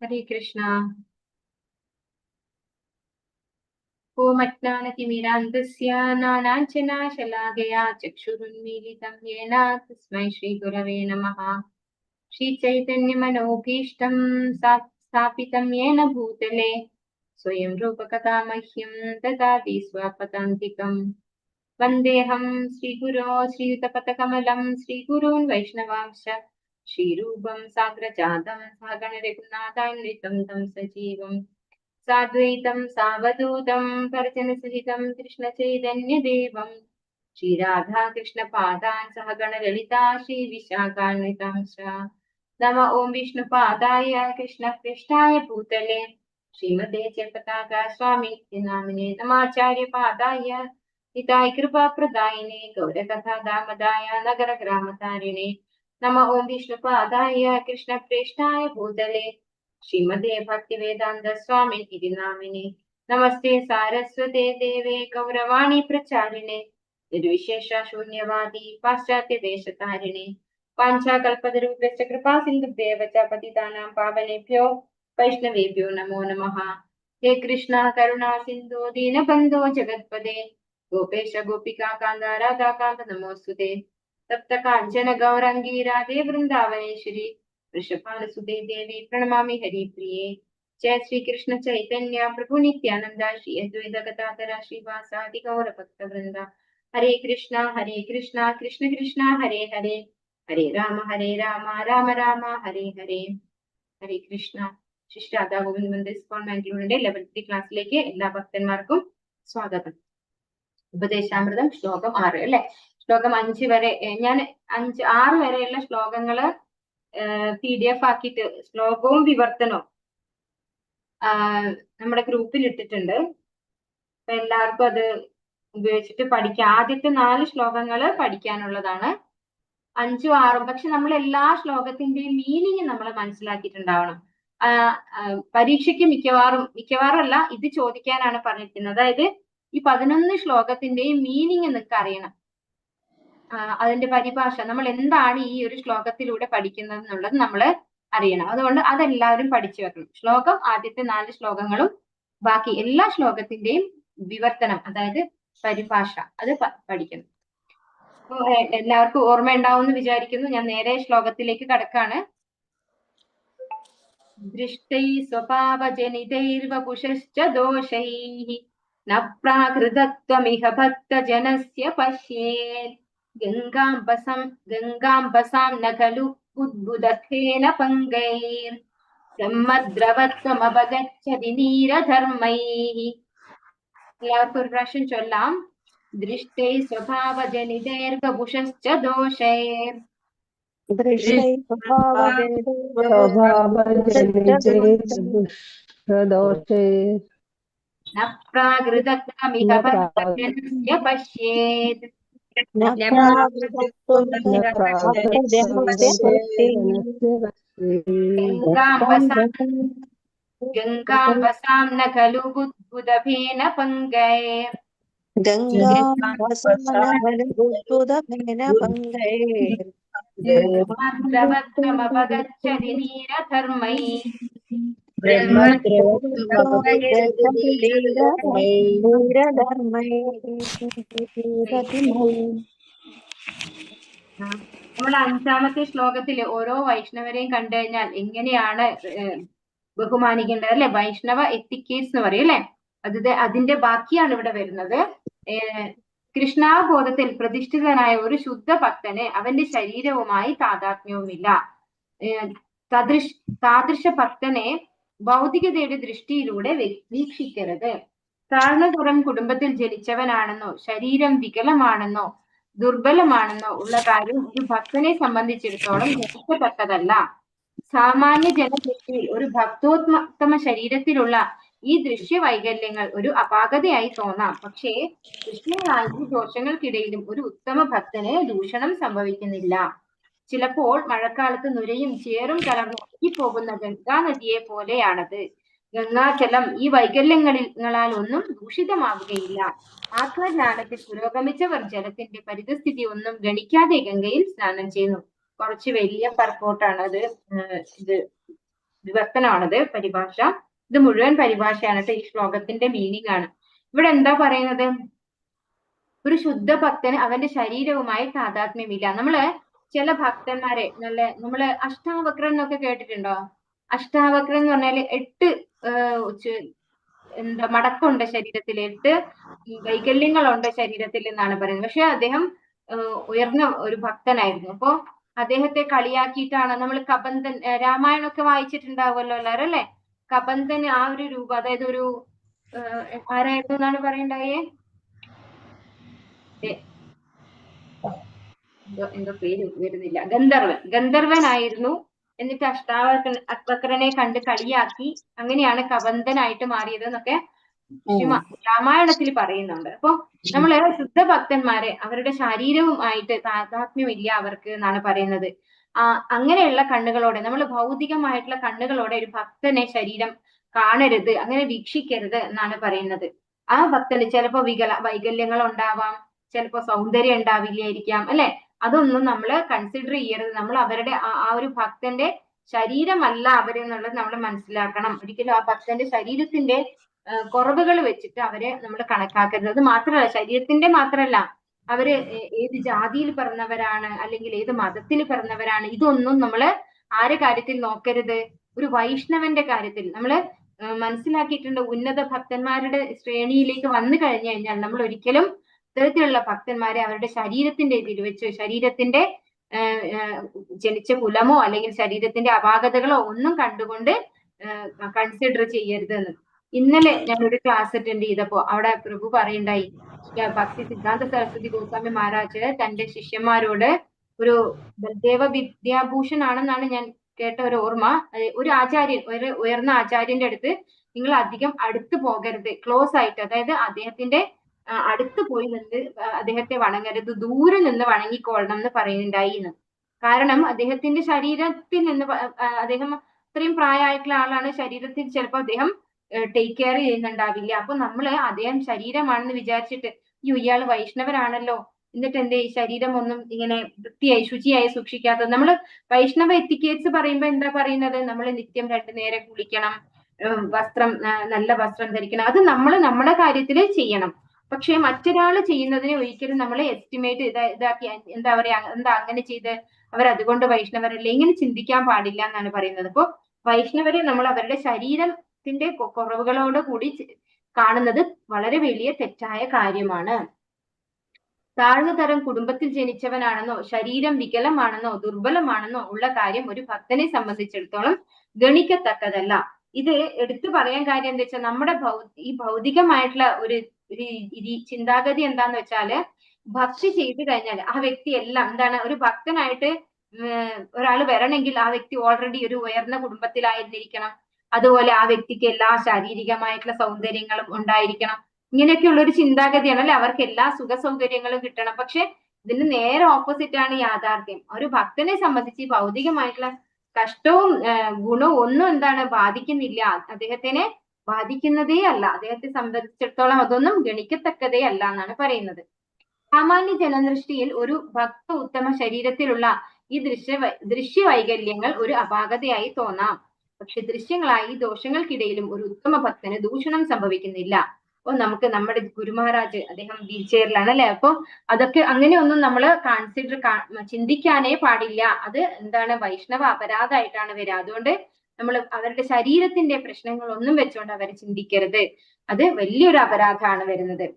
हरे कृष्णा। ओम अज्ञानतिमिरान्धस्य ज्ञानाञ्जनशलाकया चक्षुरुन्मीलितं येन तस्मै श्रीगुरवे नमः। श्रीचैतन्यमनोभीष्टं स्थापितं येन भूतले स्वयं रूपकथा मह्यं ददाति स्वपदान्तिकम्। वन्देऽहं श्रीगुरो श्रीयुतपथकमलं श्रीगुरून् वैष्णवांश्च श्रीरूपं साग्रजातं सहगणरघुनाथान्वितं तं सजीवम् साद्वैतं सावधूतं परिजनसहितं कृष्णचैतन्यदेवं श्रीराधा कृष्णपादान् सहगणललिता श्रीविशाखान्वितांश्च। नम ॐ विष्णुपादाय कृष्णपृष्ठाय भूतले श्रीमते जयपताका स्वामी नामिने नमाचार्यपादाय हिताय कृपाप्रदायिने गौरकथा दामदाय नगरग्रामतारिणे नम ॐ विष्णुपादाय कृष्णप्रेष्ठाय भूतले श्रीमते भक्तिवेदांत स्वामी इति नामिने नमस्ते सारस्वते देवे गौरवाणी प्रचारिणे निर्विशेष शून्यवादी पाश्चात्य देशतारिणे पाञ्चाकल्पतरुभ्यश्च कृपा सिन्धुभ्येव च पतितानां पावनेभ्यो वैष्णवेभ्यो नमो नमः। हे कृष्णा करुणा सिन्धु दीनबन्धो जगत्पदे गोपेश गोपिका कान्त राधा कान्त नमोऽस्तुते। तप्त काञ्चन गौरङ्गी राधे वृन्दावनेश्वरी वृषभानुसुते देवी प्रणमामि हरिप्रिये। जय श्री कृष्ण चैतन्य प्रभु नित्यानंद श्री अद्वैत गदाधर श्रीवासादि गौर भक्तवृंद। हरे कृष्णा कृष्ण कृष्ण हरे हरे हरे राम राम राम हरे हरे। ഹരേ കൃഷ്ണ. ശ്രീ രാധാ ഗോവിന്ദ മന്ദിർ സ്കോൺ മാംഗ്ലൂരിന്റെ 11th ക്ലാസ്സിലേക്ക് എല്ലാ ഭക്തന്മാർക്കും സ്വാഗതം. ഉപദേശാമൃതം ശ്ലോകം 6 അല്ലെ, ശ്ലോകം 5 വരെ ഞാൻ 6 വരെയുള്ള ശ്ലോകങ്ങള് PDF ആക്കിയിട്ട് ശ്ലോകവും വിവർത്തനവും നമ്മുടെ ഗ്രൂപ്പിൽ ഇട്ടിട്ടുണ്ട്. അപ്പൊ എല്ലാവർക്കും അത് ഉപയോഗിച്ചിട്ട് പഠിക്കാം. ആദ്യത്തെ 4 ശ്ലോകങ്ങള് പഠിക്കാനുള്ളതാണ്, 5ഉം 6ഉം. പക്ഷെ നമ്മൾ എല്ലാ ശ്ലോകത്തിന്റെയും മീനിങ് നമ്മൾ മനസ്സിലാക്കിയിട്ടുണ്ടാവണം. പരീക്ഷയ്ക്ക് മിക്കവാറും അല്ല, ഇത് ചോദിക്കാനാണ് പറഞ്ഞിരിക്കുന്നത്. അതായത് ഈ 11 ശ്ലോകത്തിന്റെയും മീനിങ് നിങ്ങൾക്ക് അറിയണം, അതിന്റെ പരിഭാഷ, നമ്മൾ എന്താണ് ഈ ഒരു ശ്ലോകത്തിലൂടെ പഠിക്കുന്നത് എന്നുള്ളത് നമ്മൾ അറിയണം. അതുകൊണ്ട് അതെല്ലാവരും പഠിച്ചു വെക്കണം. ശ്ലോകം, ആദ്യത്തെ 4 ശ്ലോകങ്ങളും ബാക്കി എല്ലാ ശ്ലോകത്തിന്റെയും വിവർത്തനം, അതായത് പരിഭാഷ, അത് പഠിക്കണം. എല്ലാവർക്കും ഓർമ്മ ഉണ്ടാവും എന്ന് വിചാരിക്കുന്നു. ഞാൻ നേരെ ശ്ലോകത്തിലേക്ക് കടക്കാണ്. ദൃഷ്ടൈ സ്വഭാവജനിതൈർവപുഷശ്ച ദോഷൈഃ ന പ്രാകൃതത്വമിഹ ഭക്തജനസ്യ പശ്യേത് ഗംഗാംബസാം ന ഖലു ഉദ്ബുധേന പങ്കൈർ ബ്രഹ്മദ്രവത്വമപഗച്ഛതി നീരധർമ്മൈഃ. എല്ലാവർക്കും ഒരു പ്രാവശ്യം ചൊല്ലാം. ദൃഷ്ടൈ സ്വഭാവജനിതൈർവപുഷശ്ച ദോഷൈർ ന പ്രാകൃതത്വമിഹ ഭക്തജനസ്യ പശ്യേത് ഗംഗാംബസാം ന ഖലു ബുദ്ബുധേന പങ്കൈർ ബ്രഹ്മദ്രവത്വമപഗച്ഛതി നീരധർമ്മൈഃ. നമ്മുടെ 5ാമത്തെ ശ്ലോകത്തില് ഓരോ വൈഷ്ണവരെയും കണ്ടു കഴിഞ്ഞാൽ എങ്ങനെയാണ് ബഹുമാനിക്കേണ്ടത് അല്ലെ, വൈഷ്ണവ എത്തിക്കേറ്റ്സ് എന്ന് പറയും അല്ലെ. അതിന്റെ ബാക്കിയാണ് ഇവിടെ വരുന്നത്. കൃഷ്ണാബോധത്തിൽ പ്രതിഷ്ഠിതനായ ഒരു ശുദ്ധ ഭക്തന് അവന്റെ ശരീരവുമായി താതാത്മ്യവുമില്ല. താദൃശ ഭക്തനെ ഭൗതികതയുടെ ദൃഷ്ടിയിലൂടെ വീക്ഷിക്കരുത്. താഴ്ന്നതരം കുടുംബത്തിൽ ജനിച്ചവനാണെന്നോ ശരീരം വികലമാണെന്നോ ദുർബലമാണെന്നോ ഉള്ള കാര്യം ഒരു ഭക്തനെ സംബന്ധിച്ചിടത്തോളം ധരിക്കത്തക്കതല്ല. സാമാന്യ ജനദൃഷ്ടിയിൽ ഒരു ഭക്തോത്തമ ശരീരത്തിലുള്ള ഈ ദൃശ്യവൈകല്യങ്ങൾ ഒരു അപാകതയായി തോന്നാം. പക്ഷേ കൃഷ്ണനായ ഈ ദോഷങ്ങൾക്കിടയിലും ഒരു ഉത്തമ ഭക്തന് ദൂഷണം സംഭവിക്കുന്നില്ല. ചിലപ്പോൾ മഴക്കാലത്ത് നുരയും ചേറും കലർന്ന് ഒഴുകിപ്പോകുന്ന ഗംഗാ നദിയെ പോലെയാണത്. ഗംഗാജലം ഈ വൈകല്യങ്ങളാൽ ഒന്നും ദൂഷിതമാവുകയില്ല. ആത്മജ്ഞാനത്തിൽ പുരോഗമിച്ചവർ ജലത്തിന്റെ പരിതസ്ഥിതി ഒന്നും ഗണിക്കാതെ ഗംഗയിൽ സ്നാനം ചെയ്യുന്നു. കുറച്ച് വലിയ പർപ്പോട്ടാണ് അത്. ഇത് വിവർത്തനമാണത് പരിഭാഷ. ഇത് മുഴുവൻ പരിഭാഷയാണ്. ഈ ശ്ലോകത്തിന്റെ മീനിങ് ആണ്. ഇവിടെ എന്താ പറയുന്നത്? ഒരു ശുദ്ധ ഭക്തന് അവന്റെ ശരീരവുമായി താതാത്മ്യമില്ല. നമ്മള് ചില ഭക്തന്മാരെ നമ്മള് അഷ്ടാവക്രൻ എന്നൊക്കെ കേട്ടിട്ടുണ്ടോ? അഷ്ടാവക്രൻ എന്ന് പറഞ്ഞാല് 8 എന്താ മടക്കുണ്ട് ശരീരത്തിൽ, 8 വൈകല്യങ്ങളുണ്ട് ശരീരത്തിൽ എന്നാണ് പറയുന്നത്. പക്ഷെ അദ്ദേഹം ഉയർന്ന ഒരു ഭക്തനായിരുന്നു. അപ്പോ അദ്ദേഹത്തെ കളിയാക്കിയിട്ടാണ് നമ്മൾ കബന്ധൻ, രാമായണമൊക്കെ വായിച്ചിട്ടുണ്ടാവുമല്ലോ എല്ലാവരും അല്ലെ? കബന്ധൻ ആ ഒരു രൂപം, അതായത് ഒരു ആരായിരുന്നു എന്നാണ് പറയണ്ടായേ? എന്തോ പേര് വരുന്നില്ല. ഗന്ധർവനായിരുന്നു. എന്നിട്ട് അഷ്ടാവക്രനെ കണ്ട് കളിയാക്കി, അങ്ങനെയാണ് കബന്ധനായിട്ട് മാറിയത് എന്നൊക്കെ രാമായണത്തിൽ പറയുന്നുണ്ട്. അപ്പൊ നമ്മള് ശുദ്ധഭക്തന്മാരെ അവരുടെ ശരീരവുമായിട്ട് താതാത്മ്യമില്ല അവർക്ക് എന്നാണ് പറയുന്നത്. അങ്ങനെയുള്ള കണ്ണുകളോടെ, നമ്മൾ ഭൗതികമായിട്ടുള്ള കണ്ണുകളോടെ ഒരു ഭക്തനെ ശരീരം കാണരുത്, അങ്ങനെ വീക്ഷിക്കരുത് എന്നാണ് പറയുന്നത്. ആ ഭക്തന് ചിലപ്പോ വൈകല്യങ്ങൾ ഉണ്ടാവാം, ചിലപ്പോ സൗന്ദര്യം ഉണ്ടാവില്ലായിരിക്കാം അല്ലെ? അതൊന്നും നമ്മൾ കൺസിഡർ ചെയ്യരുത്. നമ്മൾ അവരുടെ ആ ഒരു ഭക്തന്റെ ശരീരമല്ല അവരെന്നുള്ളത് നമ്മൾ മനസ്സിലാക്കണം. ഒരിക്കലും ആ ഭക്തന്റെ ശരീരത്തിന്റെ കുറവുകൾ വെച്ചിട്ട് അവരെ നമ്മൾ കണക്കാക്കരുത്. അത് മാത്രമല്ല, ശരീരത്തിന്റെ മാത്രമല്ല, അവര് ഏത് ജാതിയിൽ പിറന്നവരാണ് അല്ലെങ്കിൽ ഏത് മതത്തിൽ പിറന്നവരാണ്, ഇതൊന്നും നമ്മൾ ആരെ കാര്യത്തിൽ നോക്കരുത്. ഒരു വൈഷ്ണവന്റെ കാര്യത്തിൽ നമ്മൾ മനസ്സിലാക്കിയിട്ടുണ്ട്. ഉന്നത ഭക്തന്മാരുടെ ശ്രേണിയിലേക്ക് വന്നു കഴിഞ്ഞു കഴിഞ്ഞാൽ നമ്മൾ ഒരിക്കലും ഇത്തരത്തിലുള്ള ഭക്തന്മാരെ അവരുടെ ശരീരത്തിന്റെ ഇതിൽ വെച്ച്, ശരീരത്തിന്റെ ജനിച്ച കുലമോ അല്ലെങ്കിൽ ശരീരത്തിന്റെ അപാകതകളോ ഒന്നും കണ്ടുകൊണ്ട് കൺസിഡർ ചെയ്യരുതെന്ന്. ഇന്നലെ ഞാൻ ഒരു ക്ലാസ് അറ്റൻഡ് ചെയ്തപ്പോ അവിടെ പ്രഭു പറയുണ്ടായി, ഭക്തി സിദ്ധാന്ത സരസ്വതി ഗോസ്വാമി മഹാരാജ് തന്റെ ശിഷ്യന്മാരോട്, ഒരു ബൽദേവ വിദ്യാഭൂഷൺ ആണെന്നാണ് ഞാൻ കേട്ട ഒരു ഓർമ്മ, ഒരു ആചാര്യൻ, ഒരു ഉയർന്ന ആചാര്യന്റെ അടുത്ത് നിങ്ങൾ അധികം അടുത്ത് പോകരുത്, ക്ലോസ് ആയിട്ട്, അതായത് അദ്ദേഹത്തിന്റെ അടുത്ത് പോയി നിന്ന് അദ്ദേഹത്തെ വണങ്ങരുത്, ദൂരെ നിന്ന് വണങ്ങിക്കൊള്ളണം എന്ന് പറയുന്നുണ്ടായി എന്ന്. കാരണം അദ്ദേഹത്തിന്റെ ശരീരത്തിൽ നിന്ന്, അദ്ദേഹം അത്രയും പ്രായമായിട്ടുള്ള ആളാണ്, ശരീരത്തിൽ ചിലപ്പോൾ അദ്ദേഹം ടേക്ക് കെയർ ചെയ്യുന്നുണ്ടാവില്ല. അപ്പൊ നമ്മള് അദ്ദേഹം ശരീരമാണെന്ന് വിചാരിച്ചിട്ട്, ഇയാള് വൈഷ്ണവരാണല്ലോ, എന്നിട്ട് എന്റെ ഈ ശരീരം ഒന്നും ഇങ്ങനെ വൃത്തിയായി ശുചിയായി സൂക്ഷിക്കാത്തത്. നമ്മള് വൈഷ്ണവ എത്തിക്കേറ്റ്സ് പറയുമ്പോ എന്താ പറയുന്നത്? നമ്മൾ നിത്യം 2 നേരം കുളിക്കണം, വസ്ത്രം നല്ല വസ്ത്രം ധരിക്കണം, അത് നമ്മൾ നമ്മുടെ കാര്യത്തിൽ ചെയ്യണം. പക്ഷെ മറ്റൊരാൾ ചെയ്യുന്നതിനെ ഒരിക്കലും നമ്മൾ എസ്റ്റിമേറ്റ് ഇതാക്കി, എന്താ പറയാ, എന്താ അങ്ങനെ ചെയ്ത് അവരതുകൊണ്ട് വൈഷ്ണവരല്ലേ, ഇങ്ങനെ ചിന്തിക്കാൻ പാടില്ല എന്നാണ് പറയുന്നത്. അപ്പൊ വൈഷ്ണവരെ നമ്മൾ അവരുടെ ശരീരത്തിന്റെ കുറവുകളോട് കൂടി കാണുന്നത് വളരെ വലിയ തെറ്റായ കാര്യമാണ്. താഴ്ന്ന തരം കുടുംബത്തിൽ ജനിച്ചവനാണെന്നോ ശരീരം വികലമാണെന്നോ ദുർബലമാണെന്നോ ഉള്ള കാര്യം ഒരു ഭക്തനെ സംബന്ധിച്ചിടത്തോളം ഗണിക്കത്തക്കതല്ല. ഇത് എടുത്തു പറയാൻ കാര്യം എന്താ വെച്ചാൽ, നമ്മുടെ ഈ ഭൗതികമായിട്ടുള്ള ഒരു ചിന്താഗതി എന്താന്ന് വെച്ചാല്, ഭക്തി ചെയ്തു കഴിഞ്ഞാൽ ആ വ്യക്തി എല്ലാം എന്താണ്, ഒരു ഭക്തനായിട്ട് ഒരാൾ വരണമെങ്കിൽ ആ വ്യക്തി ഓൾറെഡി ഒരു ഉയർന്ന കുടുംബത്തിലായിരുന്നിരിക്കണം, അതുപോലെ ആ വ്യക്തിക്ക് എല്ലാ ശാരീരികമായിട്ടുള്ള സൗന്ദര്യങ്ങളും ഉണ്ടായിരിക്കണം. ഇങ്ങനെയൊക്കെയുള്ള ഒരു ചിന്താഗതിയാണ് അല്ലെ, അവർക്ക് എല്ലാ സുഖ സൗകര്യങ്ങളും കിട്ടണം. പക്ഷെ ഇതിന് നേരെ ഓപ്പോസിറ്റ് ആണ് യാഥാർത്ഥ്യം. ഒരു ഭക്തനെ സംബന്ധിച്ച് ഈ ഭൗതികമായിട്ടുള്ള കഷ്ടവും ഗുണവും ഒന്നും എന്താണ് ബാധിക്കുന്നില്ല, അദ്ദേഹത്തിനെ ബാധിക്കുന്നതേ അല്ല. അദ്ദേഹത്തെ സംബന്ധിച്ചിടത്തോളം അതൊന്നും ഗണിക്കത്തക്കതേ അല്ല എന്നാണ് പറയുന്നത്. സാമാന്യ ജനദൃഷ്ടിയിൽ ഒരു ഭക്ത ഉത്തമ ശരീരത്തിലുള്ള ഈ ദൃശ്യവൈകല്യങ്ങൾ ഒരു അപാകതയായി തോന്നാം. പക്ഷെ ദൃശ്യങ്ങളായി ദോഷങ്ങൾക്കിടയിലും ഒരു ഉത്തമ ഭക്തന് ദൂഷണം സംഭവിക്കുന്നില്ല. അപ്പൊ നമുക്ക് നമ്മുടെ ഗുരുമഹാരാജ് അദ്ദേഹം വീൽ ചെയറിലാണ് അല്ലെ, അപ്പൊ അതൊക്കെ അങ്ങനെയൊന്നും നമ്മൾ ചിന്തിക്കാനേ പാടില്ല. അത് എന്താണ്, വൈഷ്ണവ അപരാധമായിട്ടാണ് വരിക. അതുകൊണ്ട് നമ്മൾ അവരുടെ ശരീരത്തിന്റെ പ്രശ്നങ്ങളൊന്നും വെച്ചുകൊണ്ട് അവരെ ചിന്തിക്കരുത്. അത് വലിയൊരു അപരാധമാണ് വരുന്നത്.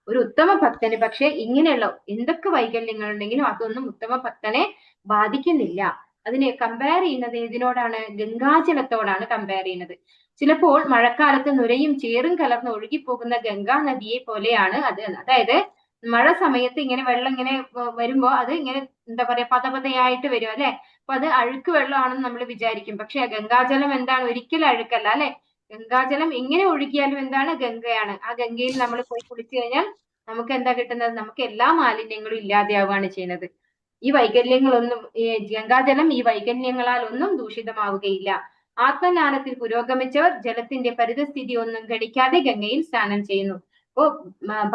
ഒരു ഉത്തമ ഭക്തന് പക്ഷെ ഇങ്ങനെയുള്ള എന്തൊക്കെ വൈകല്യങ്ങൾ ഉണ്ടെങ്കിലും അതൊന്നും ഉത്തമ ഭക്തനെ ബാധിക്കുന്നില്ല. അതിനെ കമ്പയർ ചെയ്യുന്നത് ഇതിനോടാണ്? ഗംഗാജലത്തോടാണ് കമ്പയർ ചെയ്യുന്നത്. ചിലപ്പോൾ മഴക്കാലത്ത് നുരയും ചേറും കലർന്ന് ഒഴുകിപ്പോകുന്ന ഗംഗാ നദിയെ പോലെയാണ് അത്. അതായത് മഴ സമയത്ത് ഇങ്ങനെ വെള്ളം ഇങ്ങനെ വരുമ്പോ അത് ഇങ്ങനെ എന്താ പറയാ, പതപതയായിട്ട് വരും അല്ലെ. അപ്പൊ അത് അഴുക്ക് വെള്ളമാണെന്ന് നമ്മൾ വിചാരിക്കും. പക്ഷെ ഗംഗാജലം എന്താണ്? ഒരിക്കലും അഴുക്കല്ല അല്ലെ. ഗംഗാജലം എങ്ങനെ ഒഴുകിയാലും എന്താണ്, ഗംഗയാണ്. ആ ഗംഗയിൽ നമ്മൾ പോയി കുളിച്ചു കഴിഞ്ഞാൽ നമുക്ക് എന്താ കിട്ടുന്നത്? നമുക്ക് എല്ലാ മാലിന്യങ്ങളും ഇല്ലാതെയാവുകയാണ് ചെയ്യുന്നത്. ഈ വൈകല്യങ്ങളൊന്നും, ഗംഗാജലം ഈ വൈകല്യങ്ങളാൽ ഒന്നും ദൂഷിതമാവുകയില്ല. ആത്മജ്ഞാനത്തിൽ പുരോഗമിച്ചവർ ജലത്തിന്റെ പരിതസ്ഥിതി ഒന്നും ഗണിക്കാതെ ഗംഗയിൽ സ്നാനം ചെയ്യുന്നു. അപ്പോ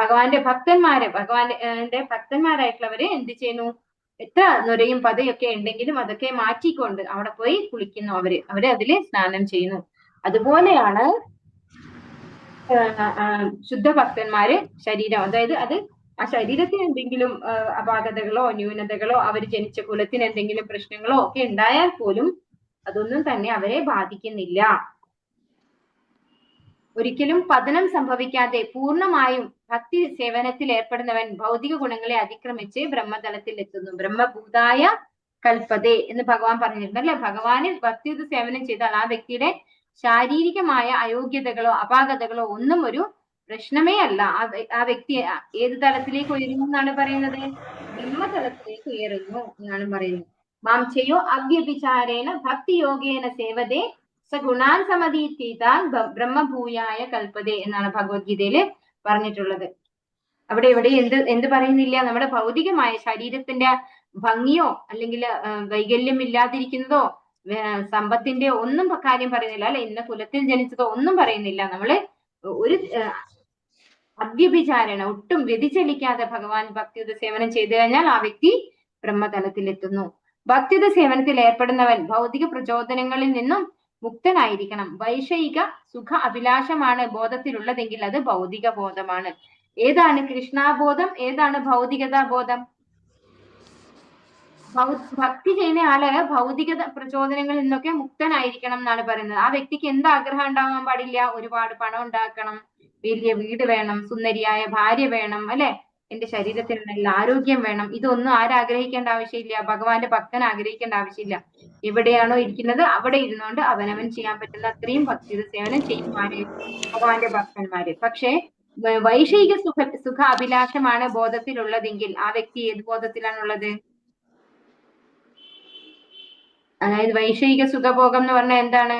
ഭഗവാന്റെ ഭക്തന്മാരായിട്ടുള്ളവര് എന്ത് ചെയ്യുന്നു? എത്ര നുരയും പതയൊക്കെ ഉണ്ടെങ്കിലും അതൊക്കെ മാറ്റിക്കൊണ്ട് അവിടെ പോയി കുളിക്കുന്നു അവര് അതില് സ്നാനം ചെയ്യുന്നു. അതുപോലെയാണ് ശുദ്ധഭക്തന്മാര് ശരീരം, അതായത് അത് ആ ശരീരത്തിന് എന്തെങ്കിലും അപാകതകളോ ന്യൂനതകളോ അവർ ജനിച്ച കുലത്തിന് എന്തെങ്കിലും പ്രശ്നങ്ങളോ ഒക്കെ ഉണ്ടായാൽ പോലും അതൊന്നും തന്നെ അവരെ ബാധിക്കുന്നില്ല. ഒരിക്കലും പതനം സംഭവിക്കാതെ പൂർണ്ണമായും ഭക്തി സേവനത്തിൽ ഏർപ്പെടുന്നവൻ ഭൗതിക ഗുണങ്ങളെ അതിക്രമിച്ച് ബ്രഹ്മതലത്തിൽ എത്തുന്നു. ബ്രഹ്മഭൂതായ കൽപ്പതേ എന്ന് ഭഗവാൻ പറഞ്ഞിട്ടുണ്ട് അല്ലെ. ഭഗവാന് ഭക്തിയുത സേവനം ചെയ്താൽ ആ വ്യക്തിയുടെ ശാരീരികമായ അയോഗ്യതകളോ അപാകതകളോ ഒന്നും ഒരു പ്രശ്നമേ അല്ല. ആ വ്യക്തി ഏത് തലത്തിലേക്ക് ഉയരുന്നു എന്നാണ് പറയുന്നത്? ബ്രഹ്മതലത്തിലേക്ക് ഉയരുന്നു എന്നാണ് പറയുന്നത്. മാംചയോ അവ്യഭിചാരേണ ഭക്തി യോഗേന സേവതേ സഗുണാൻ സമതീതാൻ ബ്രഹ്മഭൂയായ കൽപ്പതേ എന്നാണ് ഭഗവത്ഗീതയില് പറഞ്ഞിട്ടുള്ളത്. അവിടെ എവിടെ എന്ത് പറയുന്നില്ല? നമ്മുടെ ഭൗതികമായ ശരീരത്തിന്റെ ഭംഗിയോ അല്ലെങ്കിൽ വൈകല്യം ഇല്ലാതിരിക്കുന്നതോ സമ്പത്തിന്റെ ഒന്നും കാര്യം പറയുന്നില്ല അല്ലെ, ഇന്ന കുലത്തിൽ ജനിച്ചതോ ഒന്നും പറയുന്നില്ല. നമ്മള് ഒരു അവ്യഭിചാരണ ഒട്ടും വ്യതിചലിക്കാതെ ഭഗവാൻ ഭക്തിയുത സേവനം ചെയ്തു കഴിഞ്ഞാൽ ആ വ്യക്തി ബ്രഹ്മതലത്തിൽ എത്തുന്നു. ഭക്തിയുത സേവനത്തിൽ ഏർപ്പെടുന്നവൻ ഭൗതിക പ്രചോദനങ്ങളിൽ നിന്നും മുക്തനായിരിക്കണം. വൈഷയിക സുഖ അഭിലാഷമാണ് ബോധത്തിലുള്ളതെങ്കിൽ അത് ഭൗതിക ബോധമാണ്. ഏതാണ് കൃഷ്ണാബോധം, ഏതാണ് ഭൗതികതാ ബോധം? ഭക്തി ചെയ്യുന്ന ആള് ഭൗതിക പ്രചോദനങ്ങളിൽ നിന്നൊക്കെ മുക്തനായിരിക്കണം എന്നാണ് പറയുന്നത്. ആ വ്യക്തിക്ക് എന്ത് ആഗ്രഹം ഉണ്ടാവാൻ പാടില്ല? ഒരുപാട് പണം ഉണ്ടാക്കണം, വലിയ വീട് വേണം, സുന്ദരിയായ ഭാര്യ വേണം, അല്ലെ, എന്റെ ശരീരത്തിന് നല്ല ആരോഗ്യം വേണം. ഇതൊന്നും ആരാഗ്രഹിക്കേണ്ട ആവശ്യമില്ല. ഭഗവാന്റെ ഭക്തൻ ആഗ്രഹിക്കേണ്ട ആവശ്യമില്ല. എവിടെയാണോ ഇരിക്കുന്നത് അവിടെ ഇരുന്നുകൊണ്ട് അവനവൻ ചെയ്യാൻ പറ്റുന്ന അത്രയും ഭക്തിയുടെ സേവനം ചെയ്യുമാര് ഭഗവാന്റെ ഭക്തന്മാര്. പക്ഷേ വൈഷയിക സുഖ അഭിലാഷമാണ് ബോധത്തിലുള്ളതെങ്കിൽ ആ വ്യക്തി ഏത് ബോധത്തിലാണുള്ളത്? അതായത് വൈഷയിക സുഖഭോഗം എന്ന് പറഞ്ഞാൽ എന്താണ്?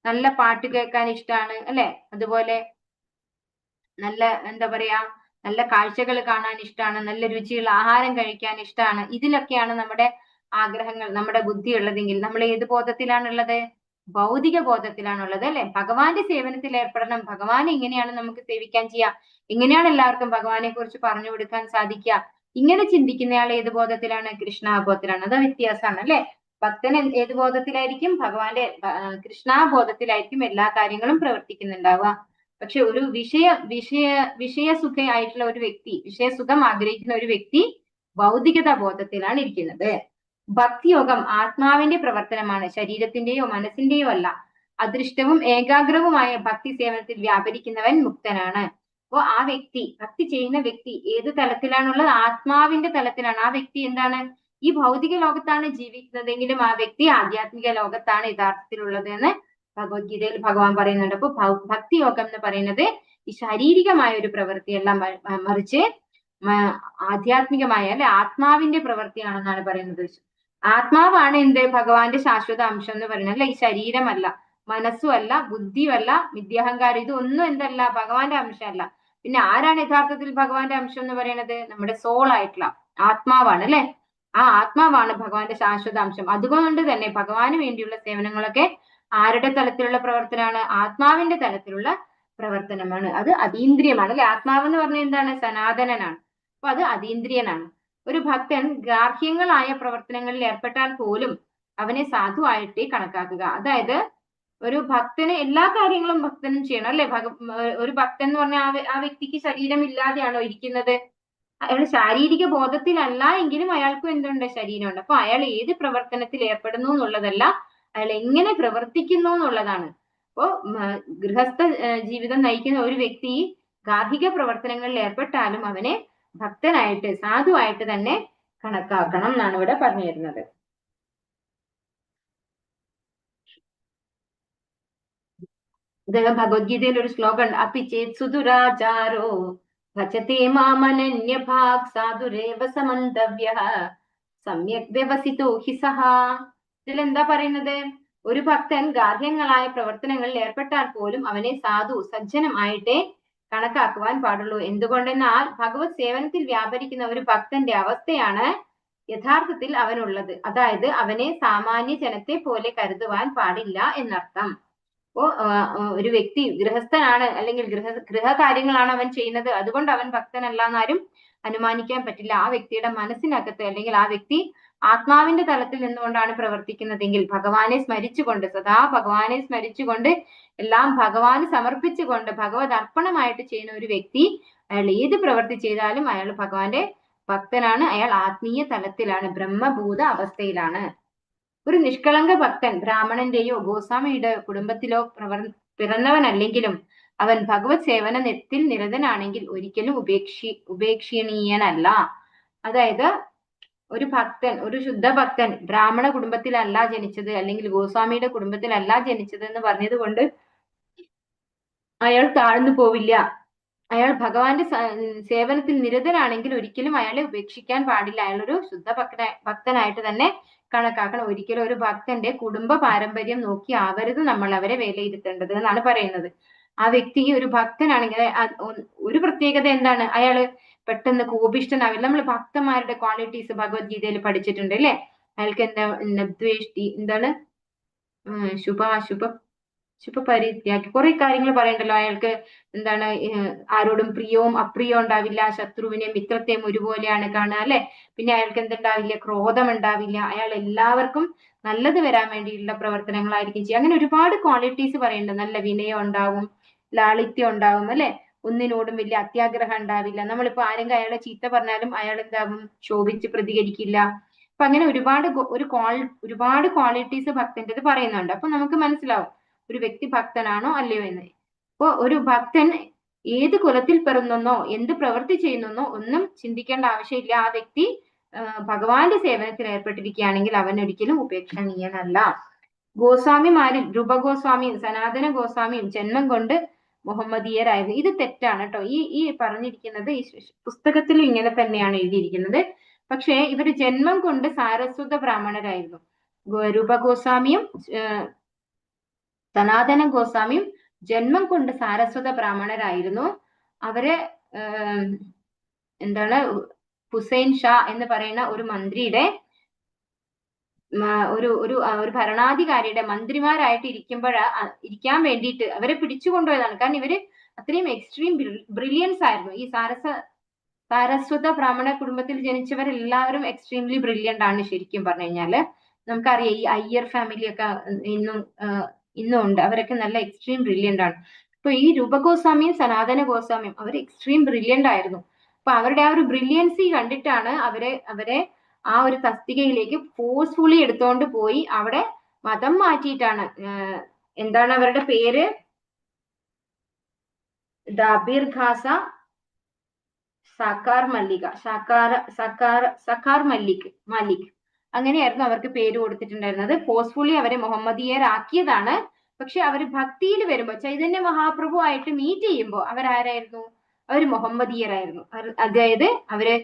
നല്ല പാട്ട് കേൾക്കാൻ ഇഷ്ടമാണ് അല്ലെ, അതുപോലെ നല്ല എന്താ പറയാ, നല്ല കാഴ്ചകൾ കാണാൻ ഇഷ്ടമാണ്, നല്ല രുചിയുള്ള ആഹാരം കഴിക്കാൻ ഇഷ്ടമാണ്. ഇതിലൊക്കെയാണ് നമ്മുടെ ആഗ്രഹങ്ങൾ, നമ്മുടെ ബുദ്ധി ഉള്ളതെങ്കിൽ നമ്മൾ ഏത് ബോധത്തിലാണുള്ളത്? ഭൗതിക ബോധത്തിലാണുള്ളത് അല്ലെ. ഭഗവാന്റെ സേവനത്തിൽ ഏർപ്പെടണം. ഭഗവാൻ എങ്ങനെയാണ് നമുക്ക് സേവിക്കാൻ ചെയ്യുക, എങ്ങനെയാണ് എല്ലാവർക്കും ഭഗവാനെ കുറിച്ച് പറഞ്ഞു കൊടുക്കാൻ സാധിക്കുക, ഇങ്ങനെ ചിന്തിക്കുന്നയാൾ ഏത് ബോധത്തിലാണ്? കൃഷ്ണാബോധത്തിലാണ്. അത് വ്യത്യാസമാണ് അല്ലെ. ഭക്തൻ ഏത് ബോധത്തിലായിരിക്കും? ഭഗവാന്റെ കൃഷ്ണാബോധത്തിലായിരിക്കും എല്ലാ കാര്യങ്ങളും പ്രവർത്തിക്കുന്നുണ്ടാവുക. പക്ഷെ ഒരു വിഷയസുഖയായിട്ടുള്ള ഒരു വ്യക്തി, വിഷയസുഖം ആഗ്രഹിക്കുന്ന ഒരു വ്യക്തി ഭൗതികത ബോധത്തിലാണ് ഇരിക്കുന്നത്. ഭക്തിയോഗം ആത്മാവിന്റെ പ്രവർത്തനമാണ്, ശരീരത്തിന്റെയോ മനസ്സിന്റെയോ അല്ല. അദൃഷ്ടവും ഏകാഗ്രവുമായ ഭക്തി സേവനത്തിൽ വ്യാപരിക്കുന്നവൻ മുക്തനാണ്. അപ്പോ ആ വ്യക്തി, ഭക്തി ചെയ്യുന്ന വ്യക്തി ഏത് തലത്തിലാണുള്ളത്? ആത്മാവിന്റെ തലത്തിലാണ്. ആ വ്യക്തി എന്താണ്? ഈ ഭൗതിക ലോകത്താണ് ജീവിക്കുന്നതെങ്കിലും ആ വ്യക്തി ആധ്യാത്മിക ലോകത്താണ് യഥാർത്ഥത്തിലുള്ളത് എന്ന് ഭഗവത്ഗീതയിൽ ഭഗവാൻ പറയുന്നുണ്ട്. അപ്പൊ ഭക്തി യോഗം എന്ന് പറയുന്നത് ഈ ശാരീരികമായ ഒരു പ്രവൃത്തിയല്ല, മറിച്ച് ആധ്യാത്മികമായ അല്ലെ ആത്മാവിന്റെ പ്രവൃത്തിയാണെന്നാണ് പറയുന്നത്. ആത്മാവാണ് എന്ത്? ഭഗവാന്റെ ശാശ്വത അംശം എന്ന് പറയുന്നത് അല്ലെ. ഈ ശരീരമല്ല, മനസ്സുമല്ല, ബുദ്ധിയുമല്ല, വിദ്യാഹങ്കാരം, ഇതൊന്നും എന്തല്ല? ഭഗവാന്റെ അംശമല്ല. പിന്നെ ആരാണ് യഥാർത്ഥത്തിൽ ഭഗവാന്റെ അംശം എന്ന് പറയുന്നത്? നമ്മുടെ സോൾ ആയിട്ടുള്ള ആത്മാവാണ് അല്ലെ. ആ ആത്മാവാണ് ഭഗവാന്റെ ശാശ്വത അംശം. അതുകൊണ്ട് തന്നെ ഭഗവാന് വേണ്ടിയുള്ള സേവനങ്ങളൊക്കെ ആരുടെ തലത്തിലുള്ള പ്രവർത്തനമാണ്? ആത്മാവിന്റെ തലത്തിലുള്ള പ്രവർത്തനമാണ്. അത് അതീന്ദ്രിയമാണ് അല്ലെ. ആത്മാവ് എന്ന് പറഞ്ഞാൽ എന്താണ്? സനാതനനാണ്. അപ്പൊ അത് അതീന്ദ്രിയനാണ്. ഒരു ഭക്തൻ ഗാർഹ്യങ്ങളായ പ്രവർത്തനങ്ങളിൽ ഏർപ്പെട്ടാൽ പോലും അവനെ സാധുവായിട്ടേ കണക്കാക്കുക. അതായത് ഒരു ഭക്തന് എല്ലാ കാര്യങ്ങളും ഭക്തനും ചെയ്യണം അല്ലെ. ഒരു ഭക്തൻ എന്ന് പറഞ്ഞാൽ ആ വ്യക്തിക്ക് ശരീരം ഇല്ലാതെയാണോ ഇരിക്കുന്നത്? അയാൾ ശാരീരിക ബോധത്തിലല്ല എങ്കിലും അയാൾക്കും എന്തുണ്ട്? ശരീരമുണ്ട്. അപ്പൊ അയാൾ ഏത് പ്രവർത്തനത്തിൽ ഏർപ്പെടുന്നു എന്നുള്ളതല്ല, അയാൾ എങ്ങനെ പ്രവർത്തിക്കുന്നു എന്നുള്ളതാണ്. അപ്പോ ഗൃഹസ്ഥ ജീവിതം നയിക്കുന്ന ഒരു വ്യക്തി ഗാർഹിക പ്രവർത്തനങ്ങളിൽ ഏർപ്പെട്ടാലും അവനെ ഭക്തനായിട്ട് സാധുവായിട്ട് തന്നെ കണക്കാക്കണം എന്നാണ് ഇവിടെ പറഞ്ഞു തരുന്നത്. ഭഗവത്ഗീതയിൽ ഒരു ശ്ലോകം ഉണ്ട്, അപിചേത് സുദുരാചാരോ ഭജത്തെ മാമനന്യഭാഗ് സാധുരേവ സമന്തവ്യഃ സമ്യക് വ്യവസിതോ ഹി സഹ. ഇതിലെന്താ പറയുന്നത്? ഒരു ഭക്തൻ ഗാർഹ്യങ്ങളായ പ്രവർത്തനങ്ങളിൽ ഏർപ്പെട്ടാൽ പോലും അവനെ സാധു സജ്ജനമായിട്ടേ കണക്കാക്കുവാൻ പാടുള്ളൂ. എന്തുകൊണ്ടെന്നാൽ ഭഗവത് സേവനത്തിൽ വ്യാപരിക്കുന്ന ഒരു ഭക്തന്റെ അവസ്ഥയാണ് യഥാർത്ഥത്തിൽ അവനുള്ളത്. അതായത് അവനെ സാമാന്യ ജനത്തെ പോലെ കരുതുവാൻ പാടില്ല എന്നർത്ഥം. അപ്പോ ഒരു വ്യക്തി ഗൃഹസ്ഥനാണ് അല്ലെങ്കിൽ ഗൃഹകാര്യങ്ങളാണ് അവൻ ചെയ്യുന്നത്, അതുകൊണ്ട് അവൻ ഭക്തനല്ല എന്നാരും അനുമാനിക്കാൻ പറ്റില്ല. ആ വ്യക്തിയുടെ മനസ്സിനകത്ത് അല്ലെങ്കിൽ ആ വ്യക്തി ആത്മാവിന്റെ തലത്തിൽ നിന്നുകൊണ്ടാണ് പ്രവർത്തിക്കുന്നതെങ്കിൽ ഭഗവാനെ സ്മരിച്ചുകൊണ്ട് സദാ ഭഗവാനെ സ്മരിച്ചുകൊണ്ട് എല്ലാം ഭഗവാന് സമർപ്പിച്ചുകൊണ്ട് ഭഗവത് അർപ്പണമായിട്ട് ചെയ്യുന്ന ഒരു വ്യക്തി അയാൾ ഏത് പ്രവൃത്തി ചെയ്താലും അയാൾ ഭഗവാന്റെ ഭക്തനാണ്, അയാൾ ആത്മീയ തലത്തിലാണ്, ബ്രഹ്മഭൂത അവസ്ഥയിലാണ്. ഒരു നിഷ്കളങ്ക ഭക്തൻ ബ്രാഹ്മണന്റെയോ ഗോസ്വാമിയുടെ കുടുംബത്തിലോ പിറന്നവനല്ലെങ്കിലും അവൻ ഭഗവത് സേവനത്തിൽ നിരതനാണെങ്കിൽ ഒരിക്കലും ഉപേക്ഷണീയനല്ല. അതായത് ഒരു ഭക്തൻ, ഒരു ശുദ്ധ ഭക്തൻ ബ്രാഹ്മണ കുടുംബത്തിലല്ല ജനിച്ചത് അല്ലെങ്കിൽ ഗോസ്വാമിയുടെ കുടുംബത്തിലല്ല ജനിച്ചത് എന്ന് പറഞ്ഞത് കൊണ്ട് അയാൾ താഴ്ന്നു പോവില്ല. അയാൾ ഭഗവാന്റെ സേവനത്തിൽ നിരതനാണെങ്കിൽ ഒരിക്കലും അയാളെ ഉപേക്ഷിക്കാൻ പാടില്ല. അയാൾ ഒരു ശുദ്ധ ഭക്തനായിട്ട് തന്നെ കണക്കാക്കണം. ഒരിക്കലും ഒരു ഭക്തന്റെ കുടുംബ പാരമ്പര്യം നോക്കി ആവരുത് നമ്മൾ അവരെ വിലയിരുത്തേണ്ടത് എന്നാണ് പറയുന്നത്. ആ വ്യക്തി ഒരു ഭക്തനാണെങ്കിൽ ഒരു പ്രത്യേകത എന്താണ്, അയാള് പെട്ടെന്ന് കോപിഷ്ഠനാവില്ല. നമ്മൾ ഭക്തന്മാരുടെ ക്വാളിറ്റീസ് ഭഗവത്ഗീതയിൽ പഠിച്ചിട്ടുണ്ട് അല്ലെ. അയാൾക്ക് എന്താണ് ശുഭ പരിത്യാഗി കുറെ കാര്യങ്ങൾ പറയണ്ടല്ലോ. അയാൾക്ക് എന്താണ് ആരോടും പ്രിയവും അപ്രിയവും ഉണ്ടാവില്ല, ശത്രുവിനെയും മിത്രത്തെയും ഒരുപോലെയാണ് കാണുക അല്ലെ. പിന്നെ അയാൾക്ക് എന്തുണ്ടാവില്ല, ക്രോധം ഉണ്ടാവില്ല. അയാൾ എല്ലാവർക്കും നല്ലത് വരാൻ വേണ്ടിയിട്ടുള്ള പ്രവർത്തനങ്ങളായിരിക്കും ചെയ്യുക. അങ്ങനെ ഒരുപാട് ക്വാളിറ്റീസ് പറയുന്നുണ്ട്. നല്ല വിനയം ഉണ്ടാവും, ലാളിത്യം ഉണ്ടാവും അല്ലെ. ഒന്നിനോടും വലിയ അത്യാഗ്രഹം ഉണ്ടാവില്ല. നമ്മളിപ്പോ ആരെങ്കിലും അയാളെ ചീത്ത പറഞ്ഞാലും അയാൾ എന്താവും, ശോഭിച്ച് പ്രതികരിക്കില്ല. അപ്പൊ അങ്ങനെ ഒരുപാട് ക്വാളിറ്റീസ് ഭക്തൻ്റെത് പറയുന്നുണ്ട്. അപ്പൊ നമുക്ക് മനസ്സിലാവും ഒരു വ്യക്തി ഭക്തനാണോ അല്ലയോ എന്ന്. അപ്പൊ ഒരു ഭക്തൻ ഏത് കുലത്തിൽ പിറന്നെന്നോ എന്ത് പ്രവൃത്തി ചെയ്യുന്നെന്നോ ഒന്നും ചിന്തിക്കേണ്ട ആവശ്യമില്ല. ആ വ്യക്തി ഭഗവാന്റെ സേവനത്തിൽ ഏർപ്പെട്ടിരിക്കുകയാണെങ്കിൽ അവൻ ഒരിക്കലും ഉപേക്ഷണീയനല്ല. ഗോസ്വാമിമാരിൽ രൂപഗോസ്വാമിയും സനാതന ഗോസ്വാമിയും ജന്മം കൊണ്ട് മുഹമ്മദീയരായിരുന്നു. ഇത് തെറ്റാണ് കേട്ടോ. ഈ പറഞ്ഞിരിക്കുന്നത് ഈ പുസ്തകത്തിൽ ഇങ്ങനെ തന്നെയാണ് എഴുതിയിരിക്കുന്നത്. പക്ഷേ ഇവര് ജന്മം കൊണ്ട് സാരസ്വത ബ്രാഹ്മണരായിരുന്നു. രൂപഗോസ്വാമിയും സനാതന ഗോസ്വാമിയും ജന്മം കൊണ്ട് സാരസ്വത ബ്രാഹ്മണരായിരുന്നു. അവരെ എന്താണ് ഹുസൈൻ ഷാ എന്ന് പറയുന്ന ഒരു മന്ത്രിയുടെ ഒരു ഭരണാധികാരിയുടെ മന്ത്രിമാരായിട്ട് ഇരിക്കാൻ വേണ്ടിയിട്ട് അവരെ പിടിച്ചുകൊണ്ടുപോയതാണ്. കാരണം ഇവര് അത്രയും എക്സ്ട്രീം ബ്രില്യൻസ് ആയിരുന്നു. ഈ സാരസ്വത ബ്രാഹ്മണ കുടുംബത്തിൽ ജനിച്ചവരെല്ലാവരും എക്സ്ട്രീംലി ബ്രില്യൻ്റ് ആണ്. ശരിക്കും പറഞ്ഞു കഴിഞ്ഞാല് നമുക്കറിയാം ഈ അയ്യർ ഫാമിലി ഒക്കെ ഇന്നും ഉണ്ട്. അവരൊക്കെ നല്ല എക്സ്ട്രീം ബ്രില്യൻ്റ് ആണ്. അപ്പൊ ഈ രൂപഗോസ്വാമിയും സനാതന ഗോസ്വാമിയും അവർ എക്സ്ട്രീം ബ്രില്യൻ്റ് ആയിരുന്നു. അപ്പൊ അവരുടെ ആ ഒരു ബ്രില്യൻസി കണ്ടിട്ടാണ് അവരെ ആ ഒരു തസ്തികയിലേക്ക് ഫോഴ്സ്ഫുള്ളി എടുത്തോണ്ട് പോയി അവിടെ മതം മാറ്റിയിട്ടാണ്. എന്താണ് അവരുടെ പേര്, ദാബിർ ഖാസ സക്കാർ മല്ലിക് അങ്ങനെയായിരുന്നു അവർക്ക് പേര് കൊടുത്തിട്ടുണ്ടായിരുന്നത്. ഫോഴ്സ്ഫുള്ളി അവരെ മുഹമ്മദീയരാക്കിയതാണ്. പക്ഷെ അവർ ഭക്തിയിൽ വരുമ്പോൾ ചൈതന്യ മഹാപ്രഭു ആയിട്ട് മീറ്റ് ചെയ്യുമ്പോൾ അവരാരായിരുന്നു, അവർ മുഹമ്മദീയരായിരുന്നു. അതായത് അവര്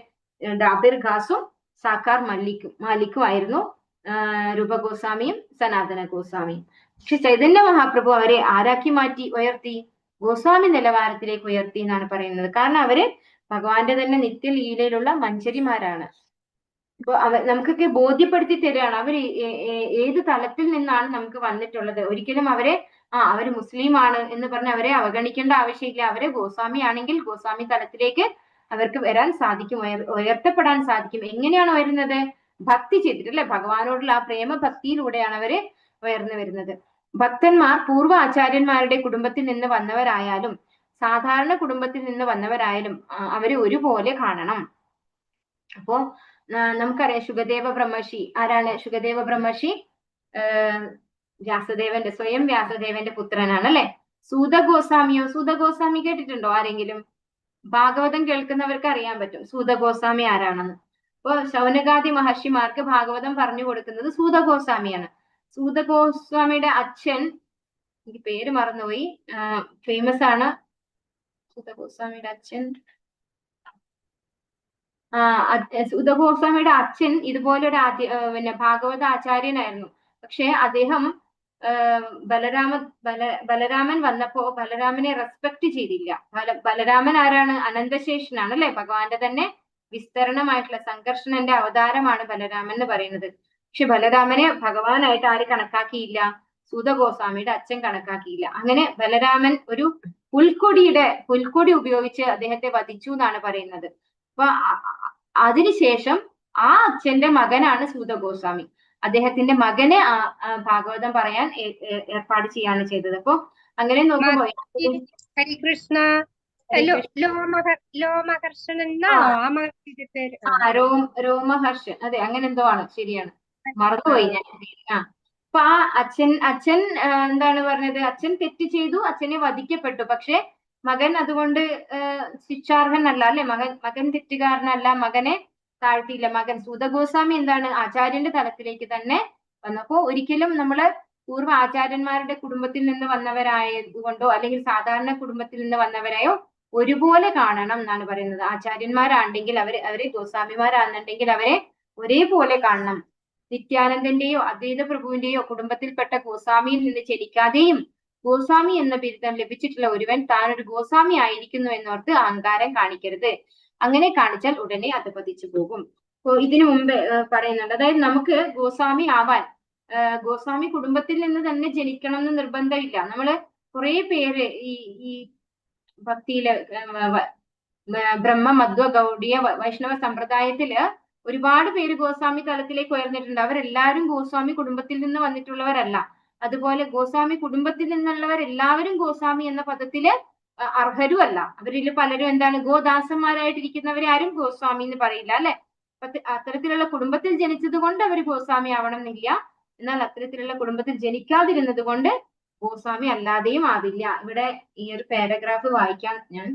ദാബിർ ഖാസും സാക്കാർ മാലിക്കും ആയിരുന്നു രൂപഗോസ്വാമിയും സനാതന ഗോസ്വാമിയും. പക്ഷെ ചൈതന്യ മഹാപ്രഭു അവരെ ആരാക്കി മാറ്റി, ഉയർത്തി, ഗോസ്വാമി നിലവാരത്തിലേക്ക് ഉയർത്തി എന്നാണ് പറയുന്നത്. കാരണം അവര് ഭഗവാന്റെ തന്നെ നിത്യലീലയിലുള്ള മഞ്ചരിമാരാണ്. അപ്പൊ നമുക്കൊക്കെ ബോധ്യപ്പെടുത്തി തരികയാണ് അവർ ഏത് തലത്തിൽ നിന്നാണ് നമുക്ക് വന്നിട്ടുള്ളത്. ഒരിക്കലും അവര് മുസ്ലിം ആണ് എന്ന് പറഞ്ഞ് അവരെ അവഗണിക്കേണ്ട ആവശ്യമില്ല. അവരെ ഗോസ്വാമി ആണെങ്കിൽ ഗോസ്വാമി തലത്തിലേക്ക് അവർക്ക് വരാൻ സാധിക്കും, ഉയർത്തപ്പെടാൻ സാധിക്കും. എങ്ങനെയാണ് വരുന്നത്, ഭക്തി ചെയ്തിട്ട് അല്ലെ. ഭഗവാനോടുള്ള ആ പ്രേമ ഭക്തിയിലൂടെയാണ് അവര് ഉയർന്നു വരുന്നത്. ഭക്തന്മാർ പൂർവ്വ ആചാര്യന്മാരുടെ കുടുംബത്തിൽ നിന്ന് വന്നവരായാലും സാധാരണ കുടുംബത്തിൽ നിന്ന് വന്നവരായാലും അവരെ ഒരുപോലെ കാണണം. അപ്പോ നമുക്കറിയാം ശുകദേവ ബ്രഹ്മർഷി ആരാണ്? ശുകദേവ ബ്രഹ്മർഷി സ്വയം വ്യാസദേവന്റെ പുത്രനാണ് അല്ലെ. സൂത ഗോസ്വാമി കേട്ടിട്ടുണ്ടോ ആരെങ്കിലും? ഭാഗവതം കേൾക്കുന്നവർക്ക് അറിയാൻ പറ്റും സൂത ഗോസ്വാമി ആരാണെന്ന്. അപ്പൊ ശൗനകാദി മഹർഷിമാർക്ക് ഭാഗവതം പറഞ്ഞു കൊടുക്കുന്നത് സൂത ഗോസ്വാമിയാണ്. സൂത ഗോസ്വാമിയുടെ അച്ഛൻ, എനിക്ക് പേര് മറന്നുപോയി, ഫേമസ് ആണ്. സൂത ഗോസ്വാമിയുടെ അച്ഛൻ ഗോസ്വാമിയുടെ അച്ഛൻ ഇതുപോലെ ഒരു ഭാഗവത ആചാര്യനായിരുന്നു. പക്ഷെ അദ്ദേഹം ബലരാമൻ വന്നപ്പോ ബലരാമനെ റെസ്പെക്ട് ചെയ്തില്ല. ബലരാമൻ ആരാണ്? അനന്തശേഷനാണ് അല്ലെ. ഭഗവാന്റെ തന്നെ വിസ്തരണമായിട്ടുള്ള സംഘർഷണന്റെ അവതാരമാണ് ബലരാമൻ എന്ന് പറയുന്നത്. പക്ഷെ ബലരാമനെ ഭഗവാനായിട്ട് ആര് കണക്കാക്കിയില്ല? സൂത ഗോസ്വാമിയുടെ അച്ഛൻ കണക്കാക്കിയില്ല. അങ്ങനെ ബലരാമൻ ഒരു പുൽക്കൊടി ഉപയോഗിച്ച് അദ്ദേഹത്തെ വധിച്ചു എന്നാണ് പറയുന്നത്. അപ്പൊ അതിനുശേഷം ആ അച്ഛന്റെ മകനാണ് സൂത ഗോസ്വാമി. അദ്ദേഹത്തിന്റെ മകനെ ഭാഗവതം പറയാൻ ഏർപ്പാട് ചെയ്യാണ് ചെയ്തത്. അപ്പൊ അങ്ങനെ നോക്കുമ്പോ ഹരികൃഷ്ണ ലോമഹർഷൻ രോമഹർഷൻ, അതെ, അങ്ങനെ എന്തോ ആണ്, ശരിയാണ്, മറന്നുപോയി ഞാൻ. അപ്പൊ ആ അച്ഛൻ എന്താണ് പറഞ്ഞത്, അച്ഛൻ തെറ്റ് ചെയ്തു, അച്ഛനെ വധിക്കപ്പെട്ടു. പക്ഷെ മകൻ അതുകൊണ്ട് ശിക്ഷാർഹനല്ല, അല്ലെ? മകൻ തെറ്റുകാരനല്ല, മകനെ താഴ്ത്തിയില്ല. മകൻ സൂതഗോസ്വാമി എന്താണ്, ആചാര്യന്റെ തലത്തിലേക്ക് തന്നെ വന്നപ്പോ ഒരിക്കലും നമ്മള് പൂർവ്വ ആചാര്യന്മാരുടെ കുടുംബത്തിൽ നിന്ന് വന്നവരായതുകൊണ്ടോ അല്ലെങ്കിൽ സാധാരണ കുടുംബത്തിൽ നിന്ന് വന്നവരായോ ഒരുപോലെ കാണണം എന്നാണ് പറയുന്നത്. ആചാര്യന്മാരാണെങ്കിൽ അവരെ ഗോസ്വാമിമാരാണെന്നുണ്ടെങ്കിൽ അവരെ ഒരേപോലെ കാണണം. നിത്യാനന്ദന്റെയോ അദ്വൈത പ്രഭുവിന്റെയോ കുടുംബത്തിൽപ്പെട്ട ഗോസ്വാമിയിൽ നിന്ന് ജനിക്കാതെയും ഗോസ്വാമി എന്ന ബിരുദം ലഭിച്ചിട്ടുള്ള ഒരുവൻ താൻ ഒരു ഗോസ്വാമി ആയിരിക്കുന്നു എന്നോർത്ത് അഹങ്കാരം കാണിക്കരുത്. അങ്ങനെ കാണിച്ചാൽ ഉടനെ അധപതിച്ചു പോകും. ഇതിനു മുമ്പ് പറയുന്നുണ്ട്, അതായത് നമുക്ക് ഗോസ്വാമി ആവാൻ ഗോസ്വാമി കുടുംബത്തിൽ നിന്ന് തന്നെ ജനിക്കണം എന്ന് നിർബന്ധമില്ല. നമ്മള് കുറെ പേര് ഈ ഭക്തിയില് ബ്രഹ്മ മധ്വ ഗൗഡിയ വൈഷ്ണവ സമ്പ്രദായത്തില് ഒരുപാട് പേര് ഗോസ്വാമി തലത്തിലേക്ക് ഉയർന്നിട്ടുണ്ട്. അവരെല്ലാവരും ഗോസ്വാമി കുടുംബത്തിൽ നിന്ന് വന്നിട്ടുള്ളവരല്ല. അതുപോലെ ഗോസ്വാമി കുടുംബത്തിൽ നിന്നുള്ളവർ എല്ലാവരും ഗോസ്വാമി എന്ന പദത്തില് അർഹരുമല്ല. അവരിൽ പലരും എന്താണ്, ഗോദാസന്മാരായിട്ടിരിക്കുന്നവരെ ആരും ഗോസ്വാമി എന്ന് പറയില്ല, അല്ലെ? അത്തരത്തിലുള്ള കുടുംബത്തിൽ ജനിച്ചത് കൊണ്ട് അവർ ഗോസ്വാമി ആവണം എന്നില്ല. എന്നാൽ അത്തരത്തിലുള്ള കുടുംബത്തിൽ ജനിക്കാതിരുന്നത് കൊണ്ട് ഗോസ്വാമി അല്ലാതെയും ആവില്ല. ഇവിടെ ഈ ഒരു പാരഗ്രാഫ് വായിക്കാം ഞാൻ.